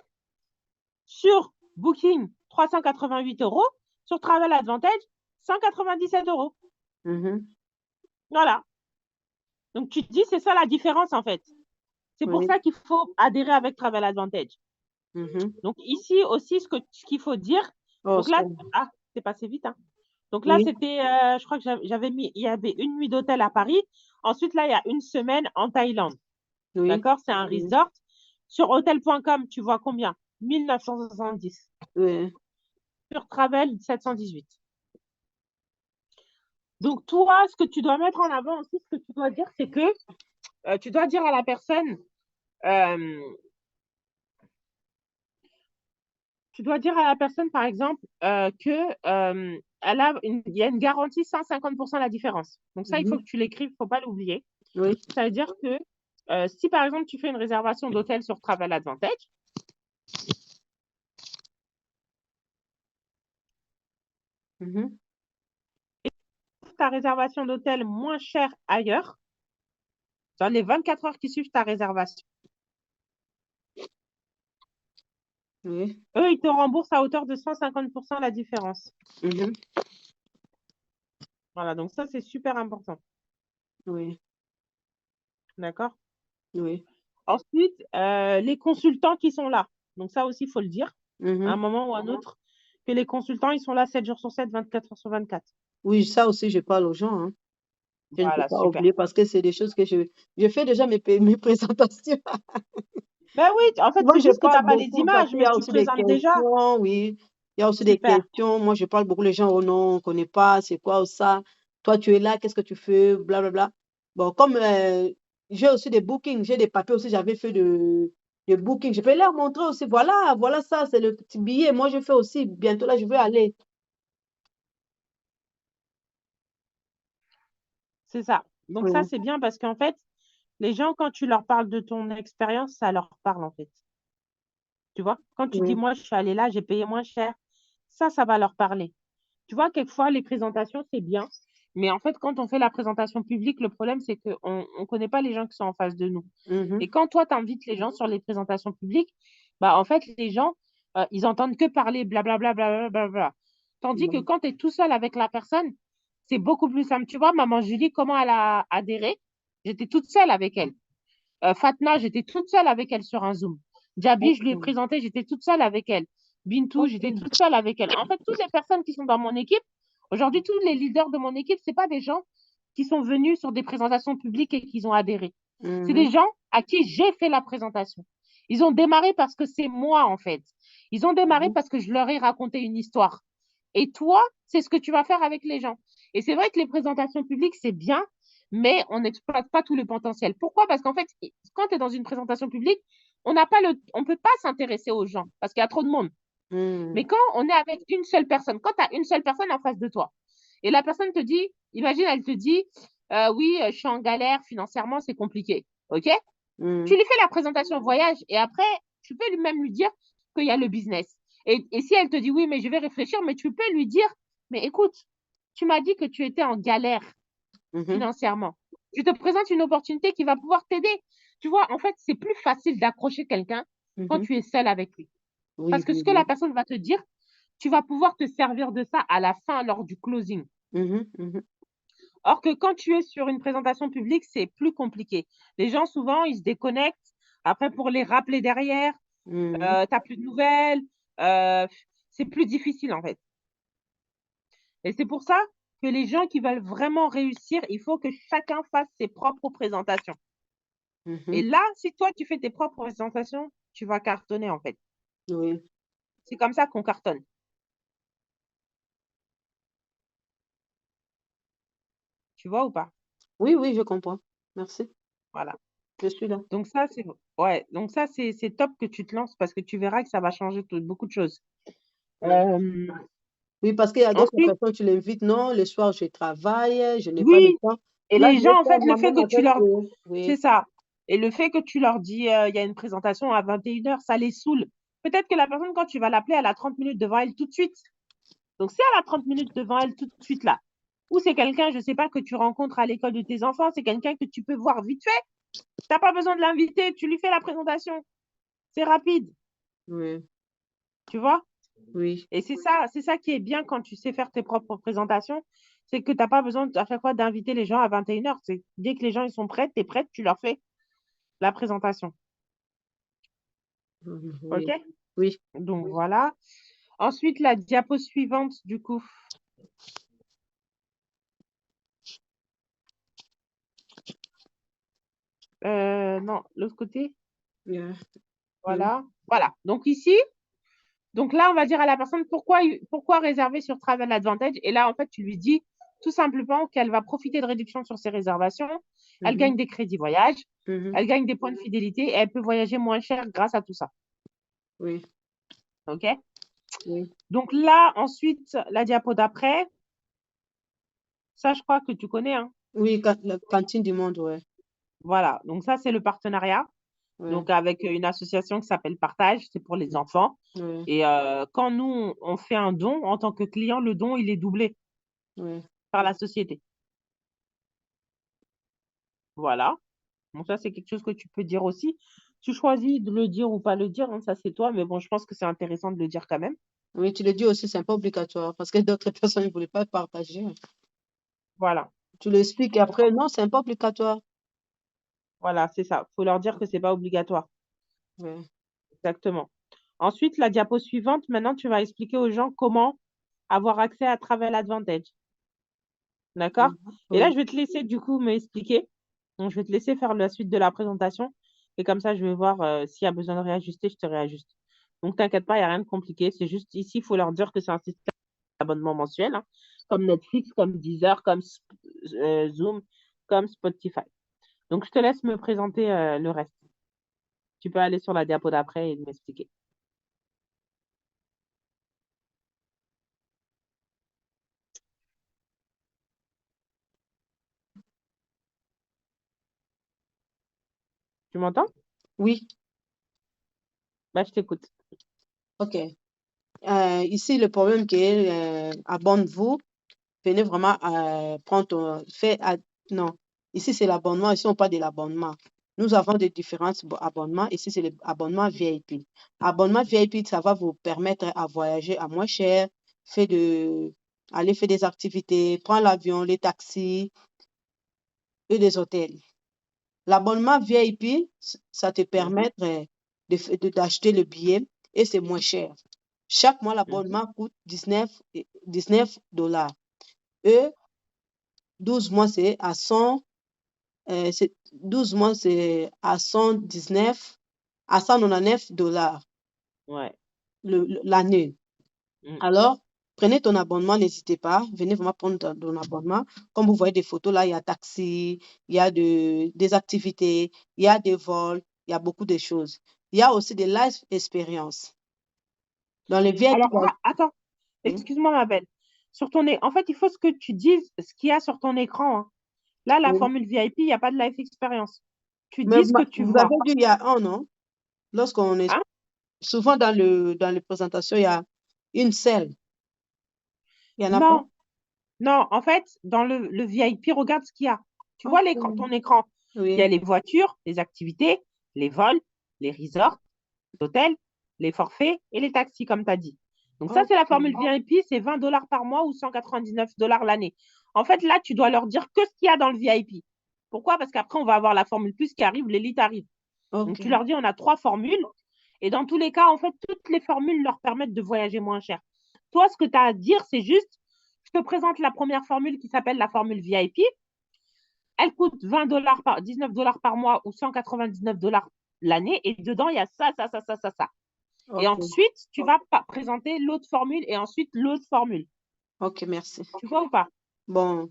S1: sur Booking, 388 euros, sur Travel Advantage, 197 euros.
S2: Mhm.
S1: Voilà. Donc, tu te dis, c'est ça la différence, en fait. C'est pour
S2: Oui.
S1: ça qu'il faut adhérer avec Travel Advantage.
S2: Mhm.
S1: Donc, ici aussi, ce qu'il faut dire,
S2: Oh,
S1: donc là,
S2: ça.
S1: ah, c'est passé vite, hein. Donc là,
S2: Oui,
S1: c'était, je crois que j'avais mis, il y avait une nuit d'hôtel à Paris. Ensuite, là, il y a une semaine en Thaïlande.
S2: oui,
S1: D'accord? C'est un
S2: oui,
S1: resort. Sur hôtel.com, tu vois combien? 1970.
S2: oui.
S1: Sur Travel, 718. Donc, toi, ce que tu dois mettre en avant aussi, ce que tu dois dire, c'est que tu dois dire à la personne, euh, tu dois dire à la personne, par exemple, il y a une garantie 150% la différence. Donc, ça, il faut
S2: Mhm.
S1: que tu l'écrives, il ne faut pas l'oublier.
S2: Oui.
S1: Ça veut dire que si par exemple tu fais une réservation d'hôtel sur Travel Advantage,
S2: Mhm.
S1: ta réservation d'hôtel moins chère ailleurs, dans les 24 heures qui suivent ta réservation,
S2: Oui.
S1: eux, ils te remboursent à hauteur de 150% la différence.
S2: Mhm.
S1: Voilà, donc ça, c'est super important.
S2: Oui.
S1: D'accord?
S2: Oui.
S1: Ensuite, les consultants qui sont là. Donc ça aussi, il faut le dire, à un
S2: Mhm.
S1: moment ou à un autre, que les consultants, ils sont là 7 jours sur 7, 24 heures sur 24.
S2: Oui, ça aussi, je parle aux gens, hein. Je ne peux
S1: Voilà,
S2: pas
S1: super.
S2: oublier parce que c'est des choses que je fais déjà mes présentations.
S1: Ben oui, en fait,
S2: Moi,
S1: c'est
S2: je
S1: juste que tu
S2: parle
S1: n'as pas les
S2: beaucoup parce
S1: images,
S2: qu'il y
S1: mais
S2: a
S1: tu
S2: aussi des
S1: présentes déjà.
S2: questions, oui. Il y a aussi des
S1: Super.
S2: questions. Moi, je parle beaucoup, les gens, oh non, on ne connaît pas, c'est quoi ça? Toi, tu es là, qu'est-ce que tu fais? Blablabla. Bon, comme j'ai aussi des bookings, j'ai des papiers aussi, j'avais fait de booking. Je peux leur montrer aussi, voilà, voilà ça, c'est le petit billet. Moi, je fais aussi, bientôt là, je vais aller.
S1: C'est ça. Donc ça,
S2: Oui,
S1: c'est bien parce qu'en fait, les gens, quand tu leur parles de ton expérience, ça leur parle en fait. Tu vois, quand tu dis,
S2: oui.
S1: moi, je suis allée là, j'ai payé moins cher, ça va leur parler. Tu vois, quelquefois, les présentations, c'est bien. Mais en fait, quand on fait la présentation publique, le problème, c'est qu'on ne connaît pas les gens qui sont en face de nous. Et
S2: Mhm.
S1: quand toi, tu invites les gens sur les présentations publiques, bah, en fait, les gens, ils entendent que parler, blablabla, blablabla. Tandis que
S2: Mhm.
S1: quand tu es tout seul avec la personne, c'est beaucoup plus simple. Tu vois, maman Julie, comment elle a adhéré? J'étais toute seule avec elle. Fatna, j'étais toute seule avec elle sur un Zoom. Jabi, je lui ai
S2: Ok.
S1: présenté, j'étais toute seule avec elle. Bintou, j'étais
S2: Ok.
S1: toute seule avec elle. En fait, toutes les personnes qui sont dans mon équipe, aujourd'hui, tous les leaders de mon équipe, ce pas des gens qui sont venus sur des présentations publiques et qui ont adhéré. C'est des
S2: Mhm.
S1: gens à qui j'ai fait la présentation. Ils ont démarré parce que c'est moi, en fait. Ils ont démarré
S2: Mhm.
S1: parce que je leur ai raconté une histoire. Et toi, c'est ce que tu vas faire avec les gens. Et c'est vrai que les présentations publiques, c'est bien, mais on n'exploite pas tout le potentiel. Pourquoi? Parce qu'en fait, quand tu es dans une présentation publique, on peut pas s'intéresser aux gens parce qu'il y a trop de monde.
S2: Mhm.
S1: Mais quand on est avec une seule personne, quand tu as une seule personne en face de toi, et la personne te dit, imagine, elle te dit, oui, je suis en galère financièrement, c'est compliqué. OK? Tu
S2: Mhm.
S1: lui fais la présentation voyage et après, tu peux même lui dire qu'il y a le business. Et si elle te dit oui, mais je vais réfléchir, mais tu peux lui dire, mais écoute, tu m'as dit que tu étais en galère
S2: Mhm.
S1: financièrement. Je te présente une opportunité qui va pouvoir t'aider. Tu vois, en fait, c'est plus facile d'accrocher quelqu'un quand
S2: Mhm.
S1: tu es seul avec lui. Parce
S2: Oui,
S1: que ce
S2: oui,
S1: que la
S2: oui.
S1: personne va te dire, tu vas pouvoir te servir de ça à la fin, lors du closing.
S2: Mhm. Mhm.
S1: Or que quand tu es sur une présentation publique, c'est plus compliqué. Les gens, souvent, ils se déconnectent. Après, pour les rappeler derrière,
S2: Mhm.
S1: tu n'as plus de nouvelles. euh, c'est plus difficile, en fait. Et c'est pour ça que les gens qui veulent vraiment réussir, il faut que chacun fasse ses propres présentations. Et
S2: Mhm.
S1: là, si toi, tu fais tes propres présentations, tu vas cartonner, en fait.
S2: Oui.
S1: C'est comme ça qu'on cartonne. Tu vois ou pas?
S2: Oui, oui, je comprends. Merci.
S1: Voilà.
S2: Je suis là.
S1: Donc ça, ouais. Donc ça, c'est top que tu te lances parce que tu verras que ça va changer beaucoup de choses.
S2: Oui.
S1: Euh,
S2: Oui, parce qu'il y a d'autres
S1: ensuite,
S2: personnes, tu l'invites, non, le soir, je travaille, je n'ai pas le
S1: oui.
S2: temps.
S1: Et
S2: Là,
S1: les
S2: je vais
S1: gens, en
S2: faire
S1: fait, le fait
S2: moi-même
S1: que tu
S2: avec
S1: leur...
S2: eux.
S1: C'est
S2: Oui.
S1: ça. Et le fait que tu leur dis, il y a une présentation à 21h, ça les saoule. Peut-être que la personne, quand tu vas l'appeler, elle a 30 minutes devant elle tout de suite. Donc, si elle a 30 minutes devant elle tout de suite là, ou c'est quelqu'un, je ne sais pas, que tu rencontres à l'école de tes enfants, c'est quelqu'un que tu peux voir vite fait, tu n'as pas besoin de l'inviter, tu lui fais la présentation. C'est rapide,
S2: Oui.
S1: tu vois?
S2: Oui.
S1: Et c'est ça qui est bien quand tu sais faire tes propres présentations, c'est que tu n'as pas besoin à chaque fois d'inviter les gens à 21h. C'est dès que les gens ils sont prêts, tu es prête, tu leur fais la présentation.
S2: Mhm.
S1: OK?
S2: Oui. Oui.
S1: Donc voilà. Ensuite, la diapo suivante, du coup. Non, l'autre côté.
S2: Yeah. Oui.
S1: Voilà. Voilà. Donc ici, donc là, on va dire à la personne pourquoi réserver sur Travel Advantage. Et là, en fait, tu lui dis tout simplement qu'elle va profiter de réductions sur ses réservations. Elle
S2: Mhm.
S1: gagne des crédits voyage.
S2: Mhm.
S1: Elle gagne des points de fidélité et elle peut voyager moins cher grâce à tout ça.
S2: Oui.
S1: OK?
S2: Oui.
S1: Donc là, ensuite, la diapo d'après, ça, je crois que tu connais, hein.
S2: Oui, la cantine du monde, ouais.
S1: Voilà. Donc ça, c'est le partenariat.
S2: Ouais.
S1: Donc avec une association qui s'appelle Partage, c'est pour les enfants.
S2: Ouais.
S1: Et quand nous, on fait un don, en tant que client, le don, il est doublé
S2: Ouais.
S1: par la société. Voilà. Donc ça, c'est quelque chose que tu peux dire aussi. Tu choisis de le dire ou pas le dire, hein, ça c'est toi, mais bon, je pense que c'est intéressant de le dire quand même.
S2: Oui, tu le dis aussi, c'est pas obligatoire parce que d'autres personnes ne voulaient pas partager.
S1: Voilà,
S2: Tu l'expliques et après, non, c'est pas obligatoire.
S1: voilà, c'est ça. Il faut leur dire que c'est pas obligatoire.
S2: Ouais.
S1: Exactement. Ensuite, la diapo suivante, maintenant, tu vas expliquer aux gens comment avoir accès à Travel Advantage. D'accord?
S2: Mhm.
S1: Et là,
S2: Oui.
S1: je vais te laisser du coup m'expliquer. Donc, je vais te laisser faire la suite de la présentation. Et comme ça, je vais voir s'il y a besoin de réajuster, je te réajuste. Donc, t'inquiète pas, il n'y a rien de compliqué. C'est juste ici, il faut leur dire que c'est un système d'abonnement mensuel, hein, comme Netflix, comme Deezer, comme Zoom, comme Spotify. Donc, je te laisse me présenter le reste. Tu peux aller sur la diapo d'après et m'expliquer. Tu m'entends?
S2: Oui.
S1: Bah, je t'écoute.
S2: OK. Ici, le problème qui est abonne-vous, venez vraiment prendre non, ici c'est l'abonnement, ici on parle de l'abonnement. Nous avons des différents abonnements. Ici, c'est l'abonnement VIP. Abonnement VIP, ça va vous permettre à voyager à moins cher, aller faire des activités, prendre l'avion, les taxis et des hôtels. L'abonnement VIP, ça te permet d'acheter le billet et c'est moins cher. Chaque mois, l'abonnement coûte 19 $. Et 12 mois, c'est à 100, 12 mois, c'est à 119, à 199 $,
S1: Ouais.
S2: l'année.
S1: Mm.
S2: Alors, prenez ton abonnement, n'hésitez pas, venez vraiment prendre ton abonnement. Comme vous voyez des photos là, il y a taxi, il y a des activités, il y a des vols, il y a beaucoup de choses. Il y a aussi des live expériences. Dans les VIP,
S1: Alors, attends, excuse-moi, ma belle. En fait, il faut que tu dises ce qu'il y a sur ton écran, hein. Là, la
S2: oui.
S1: formule VIP, il n'y a pas de live expérience. Tu
S2: Mais
S1: dis ce que tu
S2: vous
S1: vois.
S2: avez dit il y a un, non? Lorsqu'on est
S1: Hein?
S2: souvent dans les présentations, il y a une selle. Il y en a pas?
S1: Non, non, en fait, dans le VIP, regarde ce qu'il y a. Tu vois ton
S2: Ok.
S1: écran. Il y a
S2: Oui.
S1: les voitures, les activités, les vols, les resorts, les hôtels, les forfaits et les taxis, comme tu as dit. Donc ça, c'est la formule
S2: Ok.
S1: VIP, c'est 20 $ par mois ou 199 $ l'année. En fait, là, tu dois leur dire que ce qu'il y a dans le VIP. Pourquoi? Parce qu'après, on va avoir la formule plus qui arrive, l'élite arrive. Donc,
S2: Ok.
S1: tu leur dis, on a 3 formules. Et dans tous les cas, en fait, toutes les formules leur permettent de voyager moins cher. Toi, ce que tu as à dire, c'est juste, je te présente la première formule qui s'appelle la formule VIP. Elle coûte 20 $ 19 $ par mois ou 199 $ l'année. Et dedans, il y a ça, ça, ça, ça, ça, ça. Et
S2: Ok.
S1: ensuite, tu vas présenter l'autre formule et ensuite l'autre formule.
S2: Ok, merci.
S1: Tu vois ou pas?
S2: Bon,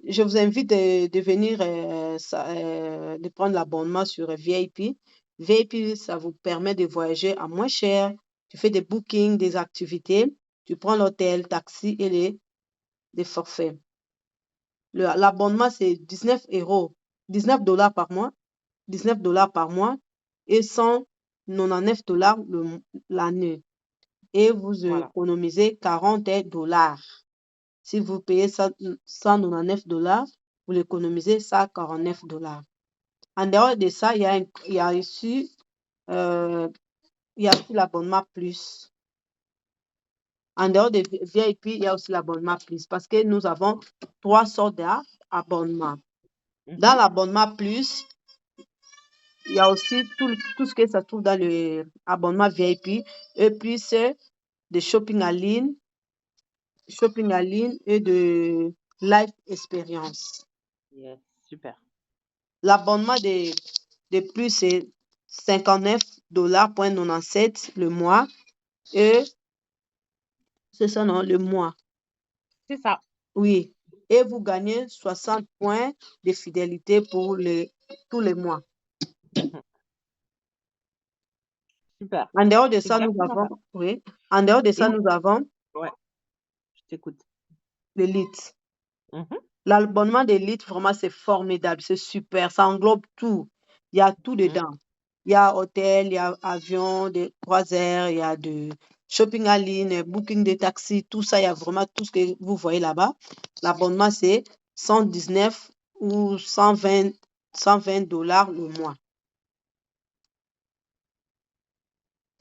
S2: je vous invite de venir, de prendre l'abonnement sur VIP. VIP, ça vous permet de voyager à moins cher. Tu fais des bookings, des activités. Tu prends l'hôtel, taxi et les forfaits. L'abonnement, c'est 19 €, 19 $ par mois, 19 $ par mois et 199 $ l'année. Et vous
S1: Voilà.
S2: économisez 40 $. Si vous payez 199 $, vous l'économisez 149 $. En dehors de ça, il y a aussi, euh, l'abonnement plus. En dehors de VIP, il y a aussi l'abonnement plus parce que nous avons 3 sortes d'abonnements. Dans l'abonnement plus, il y a aussi tout ce que ça trouve dans l'abonnement VIP et puis c'est de shopping en ligne et de live expérience.
S1: Yes, super.
S2: L'abonnement de plus, c'est 59,97 $ le mois et c'est ça, non, le mois.
S1: C'est ça.
S2: Oui. Et vous gagnez 60 points de fidélité pour tous les mois.
S1: Super.
S2: En dehors de
S1: C'est
S2: ça, nous
S1: exactement
S2: avons,
S1: ça.
S2: oui, en dehors de
S1: Et
S2: ça, nous avons
S1: ouais, je t'écoute.
S2: l'élite.
S1: Mhm.
S2: L'abonnement d'élite, vraiment, c'est formidable, c'est super, ça englobe tout. Il y a tout
S1: Mhm.
S2: dedans. Il y a hôtel, il y a avion, des croisières, il y a de shopping en ligne, booking de taxi, tout ça, il y a vraiment tout ce que vous voyez là-bas. L'abonnement, c'est 119 ou 120 $ le mois.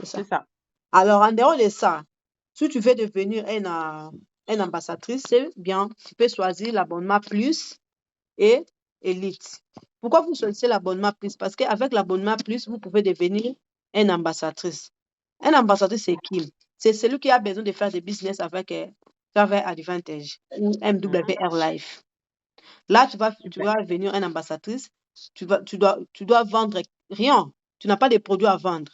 S2: C'est
S1: C'est
S2: ça.
S1: ça.
S2: Alors, en dehors de ça, si tu veux devenir une ambassadrice, c'est bien, tu peux choisir l'abonnement plus et élite. Pourquoi vous choisissez l'abonnement plus? Parce qu'avec l'abonnement plus, vous pouvez devenir une ambassadrice. Un ambassadrice, c'est qui? C'est celui qui a besoin de faire des business avec Travel Advantage ou
S1: Mhm.
S2: MWR Life. Là, tu
S1: Super.
S2: vas devenir une ambassadrice. Tu dois vendre rien. Tu n'as pas de produits à vendre.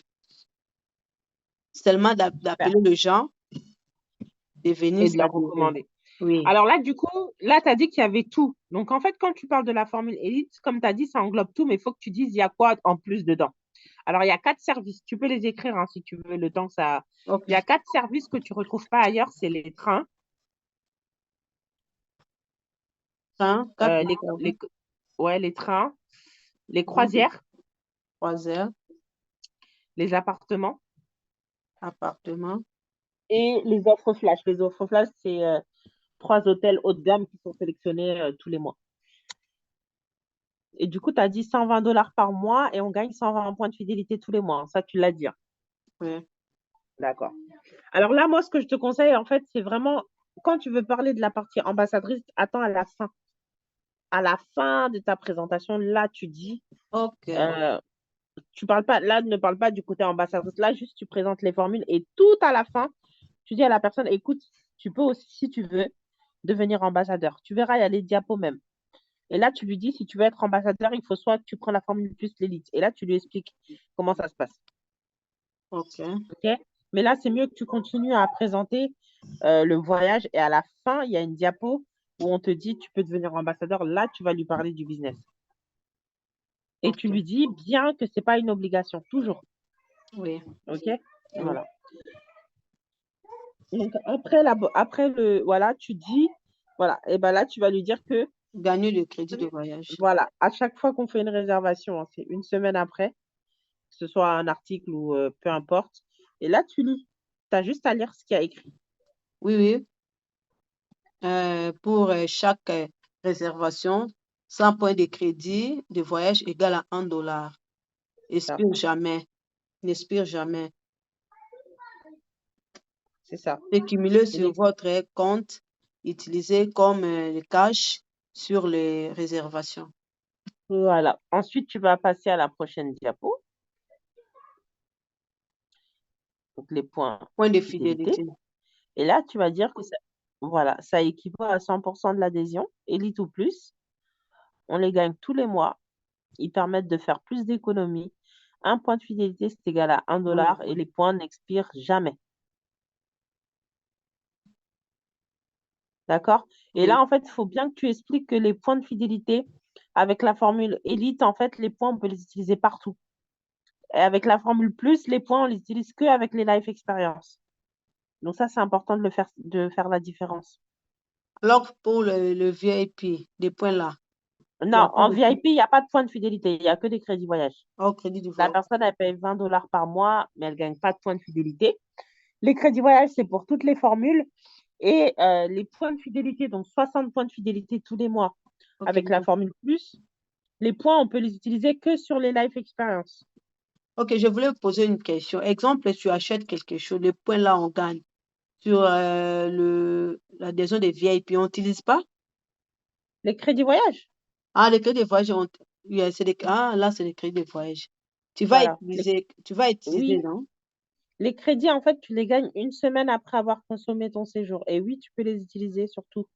S2: Seulement
S1: Super.
S2: d'appeler les gens, de venir
S1: Et de leur
S2: s'adhérer.
S1: recommander.
S2: Oui.
S1: Alors là, du coup, là, tu as dit qu'il y avait tout. Donc, en fait, quand tu parles de la formule élite, comme tu as dit, ça englobe tout, mais il faut que tu dises il y a quoi en plus dedans. Alors, il y a 4 services. Tu peux les écrire hein, si tu veux, le temps que ça.
S2: OK.
S1: Il y a 4 services que tu ne retrouves pas ailleurs. C'est les trains,
S2: Quatre
S1: les,
S2: services,
S1: les, ouais, les trains, les
S2: oui.
S1: croisières,
S2: 3 heures,
S1: les appartements
S2: appartement.
S1: et les offres flash. Les offres flash, c'est 3 hôtels haut de gamme qui sont sélectionnés tous les mois. Et du coup, tu as dit 120 $ par mois et on gagne 120 points de fidélité tous les mois. Ça, tu l'as dit, hein.
S2: Oui.
S1: D'accord. Alors là, moi, ce que je te conseille, en fait, c'est vraiment, quand tu veux parler de la partie ambassadrice, attends à la fin. À la fin de ta présentation, là, tu dis,
S2: Ok.
S1: euh, tu parles pas, là, ne parle pas du côté ambassadrice. Là, juste, tu présentes les formules et tout à la fin, tu dis à la personne, écoute, tu peux aussi, si tu veux, devenir ambassadeur. Tu verras, il y a les diapos même. Et là, tu lui dis, si tu veux être ambassadeur, il faut soit que tu prends la formule plus l'élite. Et là, tu lui expliques comment ça se passe.
S2: Ok.
S1: OK? Mais là, c'est mieux que tu continues à présenter le voyage et à la fin, il y a une diapo où on te dit, tu peux devenir ambassadeur. Là, tu vas lui parler du business. Et tu
S2: Ok.
S1: lui dis bien que ce n'est pas une obligation, toujours.
S2: Oui.
S1: OK?
S2: Oui.
S1: Voilà. Donc, voilà, tu dis, voilà, et ben là, tu vas lui dire que,
S2: Gagner le crédit de voyage.
S1: voilà, à chaque fois qu'on fait une réservation, hein, c'est une semaine après, que ce soit un article ou peu importe. Et là, tu lis. Tu as juste à lire ce qu'il y a écrit.
S2: Oui, oui. Pour chaque réservation, 100 points de crédit de voyage égale à 1 $.
S1: C'est ça.
S2: Expire jamais. N'expire jamais.
S1: C'est ça.
S2: Et cumulé
S1: Et
S2: sur votre compte, utilisé comme le cash sur les réservations.
S1: voilà. Ensuite, tu vas passer à la prochaine diapo. Donc, les points
S2: Point de
S1: de fidélité.
S2: fidélité.
S1: Et là, tu vas dire que ça, voilà, ça équivaut à 100% de l'adhésion, élite ou plus. On les gagne tous les mois. Ils permettent de faire plus d'économies. Un point de fidélité, c'est égal à 1 $ et les points n'expirent jamais. D'accord? Et
S2: Oui.
S1: là, en fait, il faut bien que tu expliques que les points de fidélité, avec la formule élite, en fait, les points, on peut les utiliser partout. Et avec la formule plus, les points, on les utilise que avec les life experience. Donc ça, c'est important de faire la différence.
S2: Alors, pour le VIP, des points là, il n'y a
S1: Non,
S2: pas
S1: en
S2: de
S1: VIP, il n'y a pas de points de fidélité, il n'y a que des crédits voyage.
S2: au crédit du
S1: La
S2: voyage.
S1: personne, elle paye 20 $ par mois, mais elle ne gagne pas de points de fidélité. Les crédits voyage, c'est pour toutes les formules. Et les points de fidélité, donc 60 points de fidélité tous les mois
S2: Ok,
S1: avec la formule plus, les points, on peut les utiliser que sur les life experience.
S2: ok, je voulais poser une question. Exemple, tu achètes quelque chose, les points là, on gagne. Sur l'adhésion des VIP, on n'utilise pas?
S1: Les crédits voyage,
S2: Ah, les crédits de voyage, oui, ah, là, c'est les crédits de voyage.
S1: voilà.
S2: Tu vas utiliser,
S1: Oui,
S2: non?
S1: les crédits, en fait, tu les gagnes une semaine après avoir consommé ton séjour. Et oui, tu peux les utiliser surtout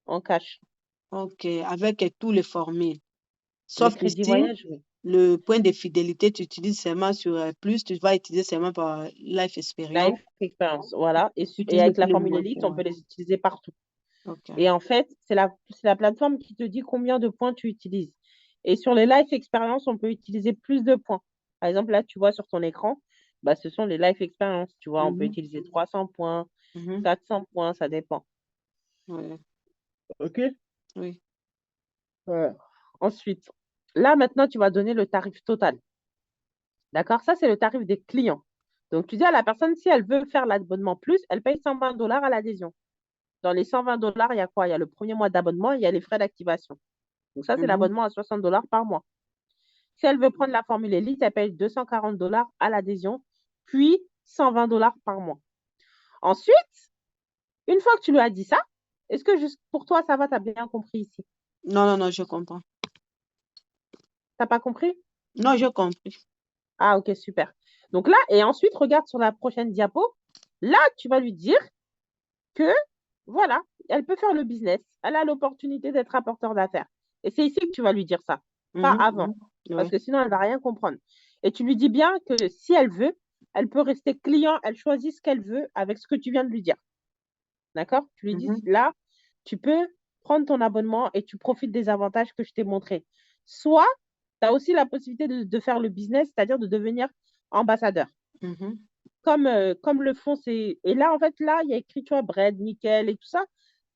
S1: en cash.
S2: Ok, avec tous les formules.
S1: Les
S2: Sauf
S1: crédits
S2: ici,
S1: voyage, oui.
S2: le point de fidélité, tu utilises seulement sur plus, tu vas utiliser seulement par Life Experience.
S1: Life experience, voilà.
S2: Tu
S1: Et
S2: utilises
S1: avec
S2: tous
S1: la
S2: les
S1: formule
S2: mois,
S1: Elite, on
S2: ouais.
S1: peut les utiliser partout.
S2: Ok.
S1: Et en fait, c'est la plateforme qui te dit combien de points tu utilises. Et sur les life experience, on peut utiliser plus de points. Par exemple, là, tu vois sur ton écran, bah, ce sont les life experience. Tu vois, on peut
S2: Mhm,
S1: utiliser 300 points,
S2: mhm,
S1: 400 points, ça dépend.
S2: ouais,
S1: OK?
S2: oui.
S1: Ouais. Ensuite, là, maintenant, tu vas donner le tarif total. D'accord? Ça, c'est le tarif des clients. Donc, tu dis à la personne, si elle veut faire l'abonnement plus, elle paye 120 $ à l'adhésion. Dans les 120 $, il y a quoi? Il y a le premier mois d'abonnement, il y a les frais d'activation. Donc, ça, c'est
S2: Mhm,
S1: l'abonnement à 60 $ par mois. Si elle veut prendre la formule Elite, elle paye 240 $ à l'adhésion, puis 120 $ par mois. Ensuite, une fois que tu lui as dit ça, est-ce que juste pour toi, ça va? Tu as bien compris ici?
S2: non, non, non, je comprends.
S1: Tu n'as pas compris?
S2: Non, je comprends.
S1: Ah, ok, super. Donc là, et ensuite, regarde sur la prochaine diapo. Là, tu vas lui dire que, voilà, elle peut faire le business. Elle a l'opportunité d'être apporteur d'affaires. Et c'est ici que tu vas lui dire ça, pas
S2: Mhm,
S1: avant,
S2: mhm,
S1: parce
S2: ouais.
S1: que sinon, elle ne va rien comprendre. Et tu lui dis bien que si elle veut, elle peut rester client, elle choisit ce qu'elle veut avec ce que tu viens de lui dire. D'accord? Tu lui dis,
S2: Mhm,
S1: là, tu peux prendre ton abonnement et tu profites des avantages que je t'ai montrés. Soit, tu as aussi la possibilité de faire le business, c'est-à-dire de devenir ambassadeur.
S2: mhm,
S1: Comme le font ces... Et là, en fait, là, il y a écrit, tu vois, Bread, Nickel et tout ça.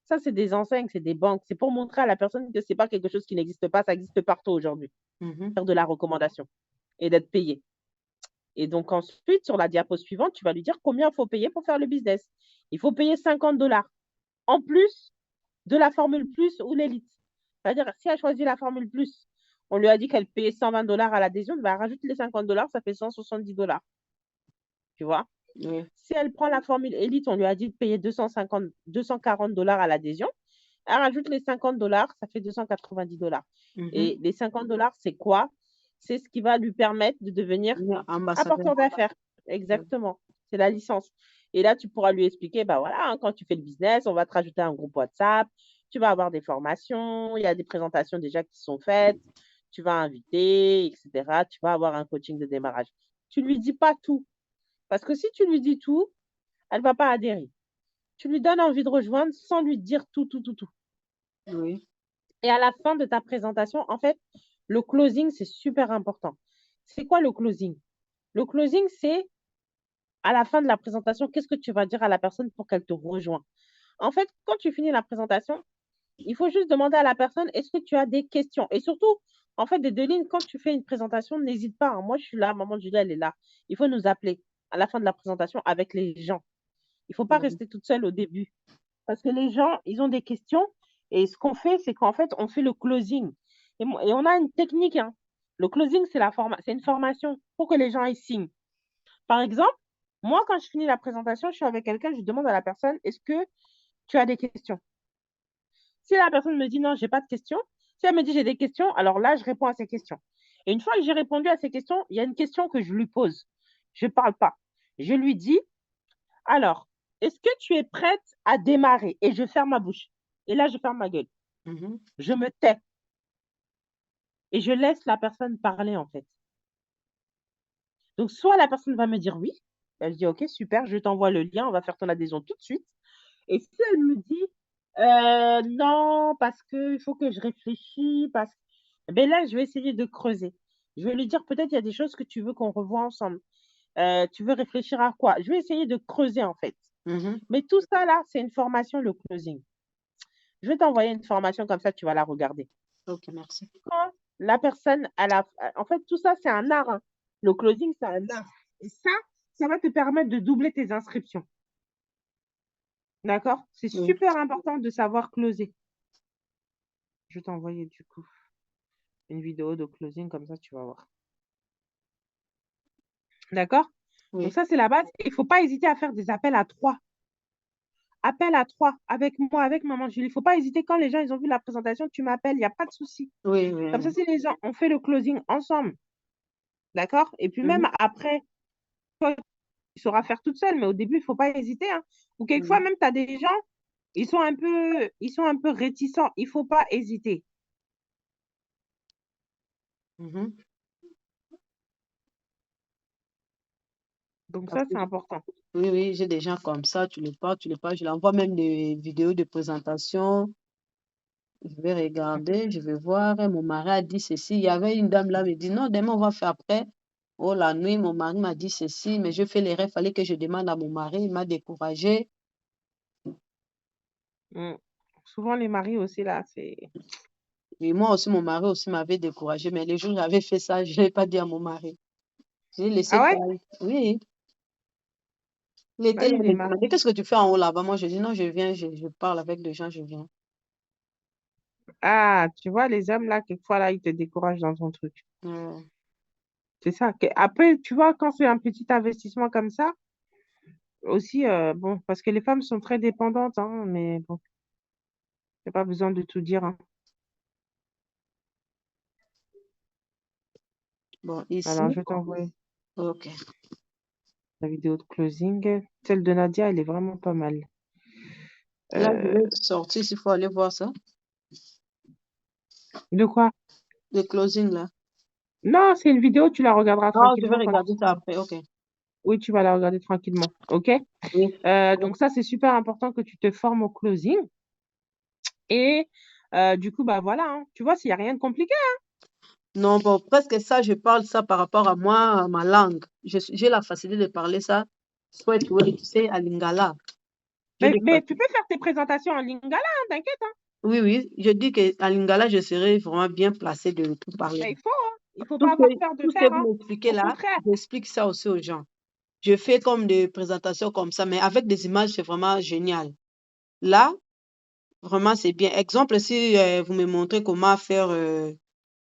S1: Ça, c'est des enseignes, c'est des banques. C'est pour montrer à la personne que ce n'est pas quelque chose qui n'existe pas. Ça existe partout aujourd'hui.
S2: mhm,
S1: Faire de la recommandation et d'être payé. Et donc, ensuite, sur la diapo suivante, tu vas lui dire combien il faut payer pour faire le business. Il faut payer 50 $ en plus de la formule plus ou l'élite. C'est-à-dire, si elle choisit la formule plus On lui a dit qu'elle payait $120 à l'adhésion, bah, rajoute les $50, ça fait $170. Tu vois?
S2: Oui.
S1: Si elle prend la formule élite, on lui a dit de payer $240 à l'adhésion. Elle rajoute les $50, ça fait $290. Et les $50, c'est quoi? C'est ce qui va lui permettre de devenir
S2: Ambassadeur.
S1: apporteur d'affaires. Exactement. C'est la licence. Et là, tu pourras lui expliquer, bah voilà, hein, quand tu fais le business, on va te rajouter un groupe WhatsApp, tu vas avoir des formations, il y a des présentations déjà qui sont faites, tu vas inviter, etc. Tu vas avoir un coaching de démarrage. Tu ne lui dis pas tout. Parce que si tu lui dis tout, elle ne va pas adhérer. Tu lui donnes envie de rejoindre sans lui dire tout, tout, tout, tout.
S2: Oui.
S1: Et à la fin de ta présentation, en fait, le closing, c'est super important. C'est quoi le closing? Le closing, c'est à la fin de la présentation, qu'est-ce que tu vas dire à la personne pour qu'elle te rejoigne? En fait, quand tu finis la présentation, il faut juste demander à la personne, est-ce que tu as des questions? Et surtout, en fait, des deux lignes, quand tu fais une présentation, n'hésite pas, hein. Moi, je suis là, maman Julie, elle est là. Il faut nous appeler à la fin de la présentation avec les gens. Il ne faut pas
S2: Oui.
S1: rester toute seule au début. Parce que les gens, ils ont des questions. Et ce qu'on fait, c'est qu'en fait, on fait le closing. Et on a une technique, hein. Le closing, c'est une formation pour que les gens aient signent. Par exemple, moi, quand je finis la présentation, je suis avec quelqu'un, je demande à la personne, est-ce que tu as des questions? Si la personne me dit non, j'ai pas de questions, si elle me dit j'ai des questions, alors là, je réponds à ces questions. Et une fois que j'ai répondu à ces questions, il y a une question que je lui pose. Je ne parle pas. Je lui dis, alors, est-ce que tu es prête à démarrer? Et je ferme ma bouche. Et là, je ferme ma gueule. Je me tais. Et je laisse la personne parler, en fait. Donc, soit la personne va me dire oui. Elle dit, OK, super, je t'envoie le lien, on va faire ton adhésion tout de suite. Et si elle me dit, non, parce qu'il faut que je réfléchisse, ben là, je vais essayer de creuser. Je vais lui dire, peut-être il y a des choses que tu veux qu'on revoie ensemble. Tu veux réfléchir à quoi? Je vais essayer de creuser, en fait. Mais tout ça, là, c'est une formation, le closing. Je vais t'envoyer une formation comme ça, tu vas la regarder.
S2: Ok, merci.
S1: Quand la personne, en fait, tout ça, c'est un art, hein. Le closing, c'est un art. Et ça va te permettre de doubler tes inscriptions. D'accord? C'est
S2: Oui.
S1: super important de savoir closer. Je vais t'envoyer du coup une vidéo de closing, comme ça, tu vas voir. D'accord?
S2: Oui.
S1: Donc ça, c'est la base. Il ne faut pas hésiter à faire des appels à 3. Appel à 3 avec moi, avec maman Julie. Il ne faut pas hésiter quand les gens ils ont vu la présentation, tu m'appelles, il n'y a pas de souci.
S2: Oui, oui.
S1: Comme ça, si les gens ont fait le closing ensemble, d'accord? Et puis même après, toi, tu sauras faire toute seule, mais au début, il ne faut pas hésiter, hein. Ou quelquefois, même, tu as des gens, ils sont un peu réticents. Il ne faut pas hésiter. Donc ça, c'est important.
S2: Oui, oui, j'ai des gens comme ça, tu les parles, je l'envoie même des vidéos de présentation. Je vais regarder, je vais voir. Mon mari a dit ceci. Il y avait une dame là, me dit non, demain on va faire après. Oh, la nuit, mon mari m'a dit ceci, mais je fais les rêves, il fallait que je demande à mon mari, il m'a découragée.
S1: Souvent, les maris aussi, là, c'est...
S2: Et moi aussi, mon mari aussi m'avait découragée, mais le jour où j'avais fait ça, je ne l'ai pas dit à mon mari. J'ai laissé
S1: Ah ouais?
S2: faire. Oui. Il était
S1: Bah
S2: là,
S1: oui, les
S2: il m'a
S1: maris.
S2: dit, qu'est-ce que tu fais en haut là-bas? Moi, je dis non, je viens, je parle avec les gens, je viens.
S1: Ah, tu vois, les hommes, là, quelquefois, là, ils te découragent dans ton truc. C'est ça. Après, tu vois, quand c'est un petit investissement comme ça, aussi, bon, parce que les femmes sont très dépendantes, hein, mais bon, il n'y a pas besoin de tout dire, hein.
S2: Bon, ici,
S1: Alors, je vais t'envoyer
S2: ok.
S1: la vidéo de closing. Celle de Nadia, elle est vraiment pas mal.
S2: Là, je vais sortir, s'il faut aller voir ça.
S1: De quoi?
S2: Le closing là.
S1: Non, c'est une vidéo, tu la regarderas
S2: Ah, je vais
S1: tranquillement quand
S2: regarder ça après, ok.
S1: Oui, tu vas la regarder tranquillement. OK?
S2: Oui.
S1: Donc ça, c'est super important que tu te formes au closing. Et du coup, bah voilà, hein. Tu vois, s'il n'y a rien de compliqué.
S2: Non, bon, presque ça, je parle ça par rapport à moi, à ma langue. J'ai la facilité de parler ça. Soit tu sais, à Lingala.
S1: Mais tu peux faire tes présentations en lingala, hein, t'inquiète, hein.
S2: Oui, oui, je dis qu'à Lingala, je serai vraiment bien placée de tout parler.
S1: Mais il faut, hein. Il ne faut
S2: Tout
S1: pas avoir peur de
S2: ce
S1: faire,
S2: que
S1: hein.
S2: vous m'expliquez
S1: Au
S2: là,
S1: contraire.
S2: j'explique ça aussi aux gens. Je fais comme des présentations comme ça, mais avec des images, c'est vraiment génial. Là, vraiment, c'est bien. Exemple, si vous me montrez comment faire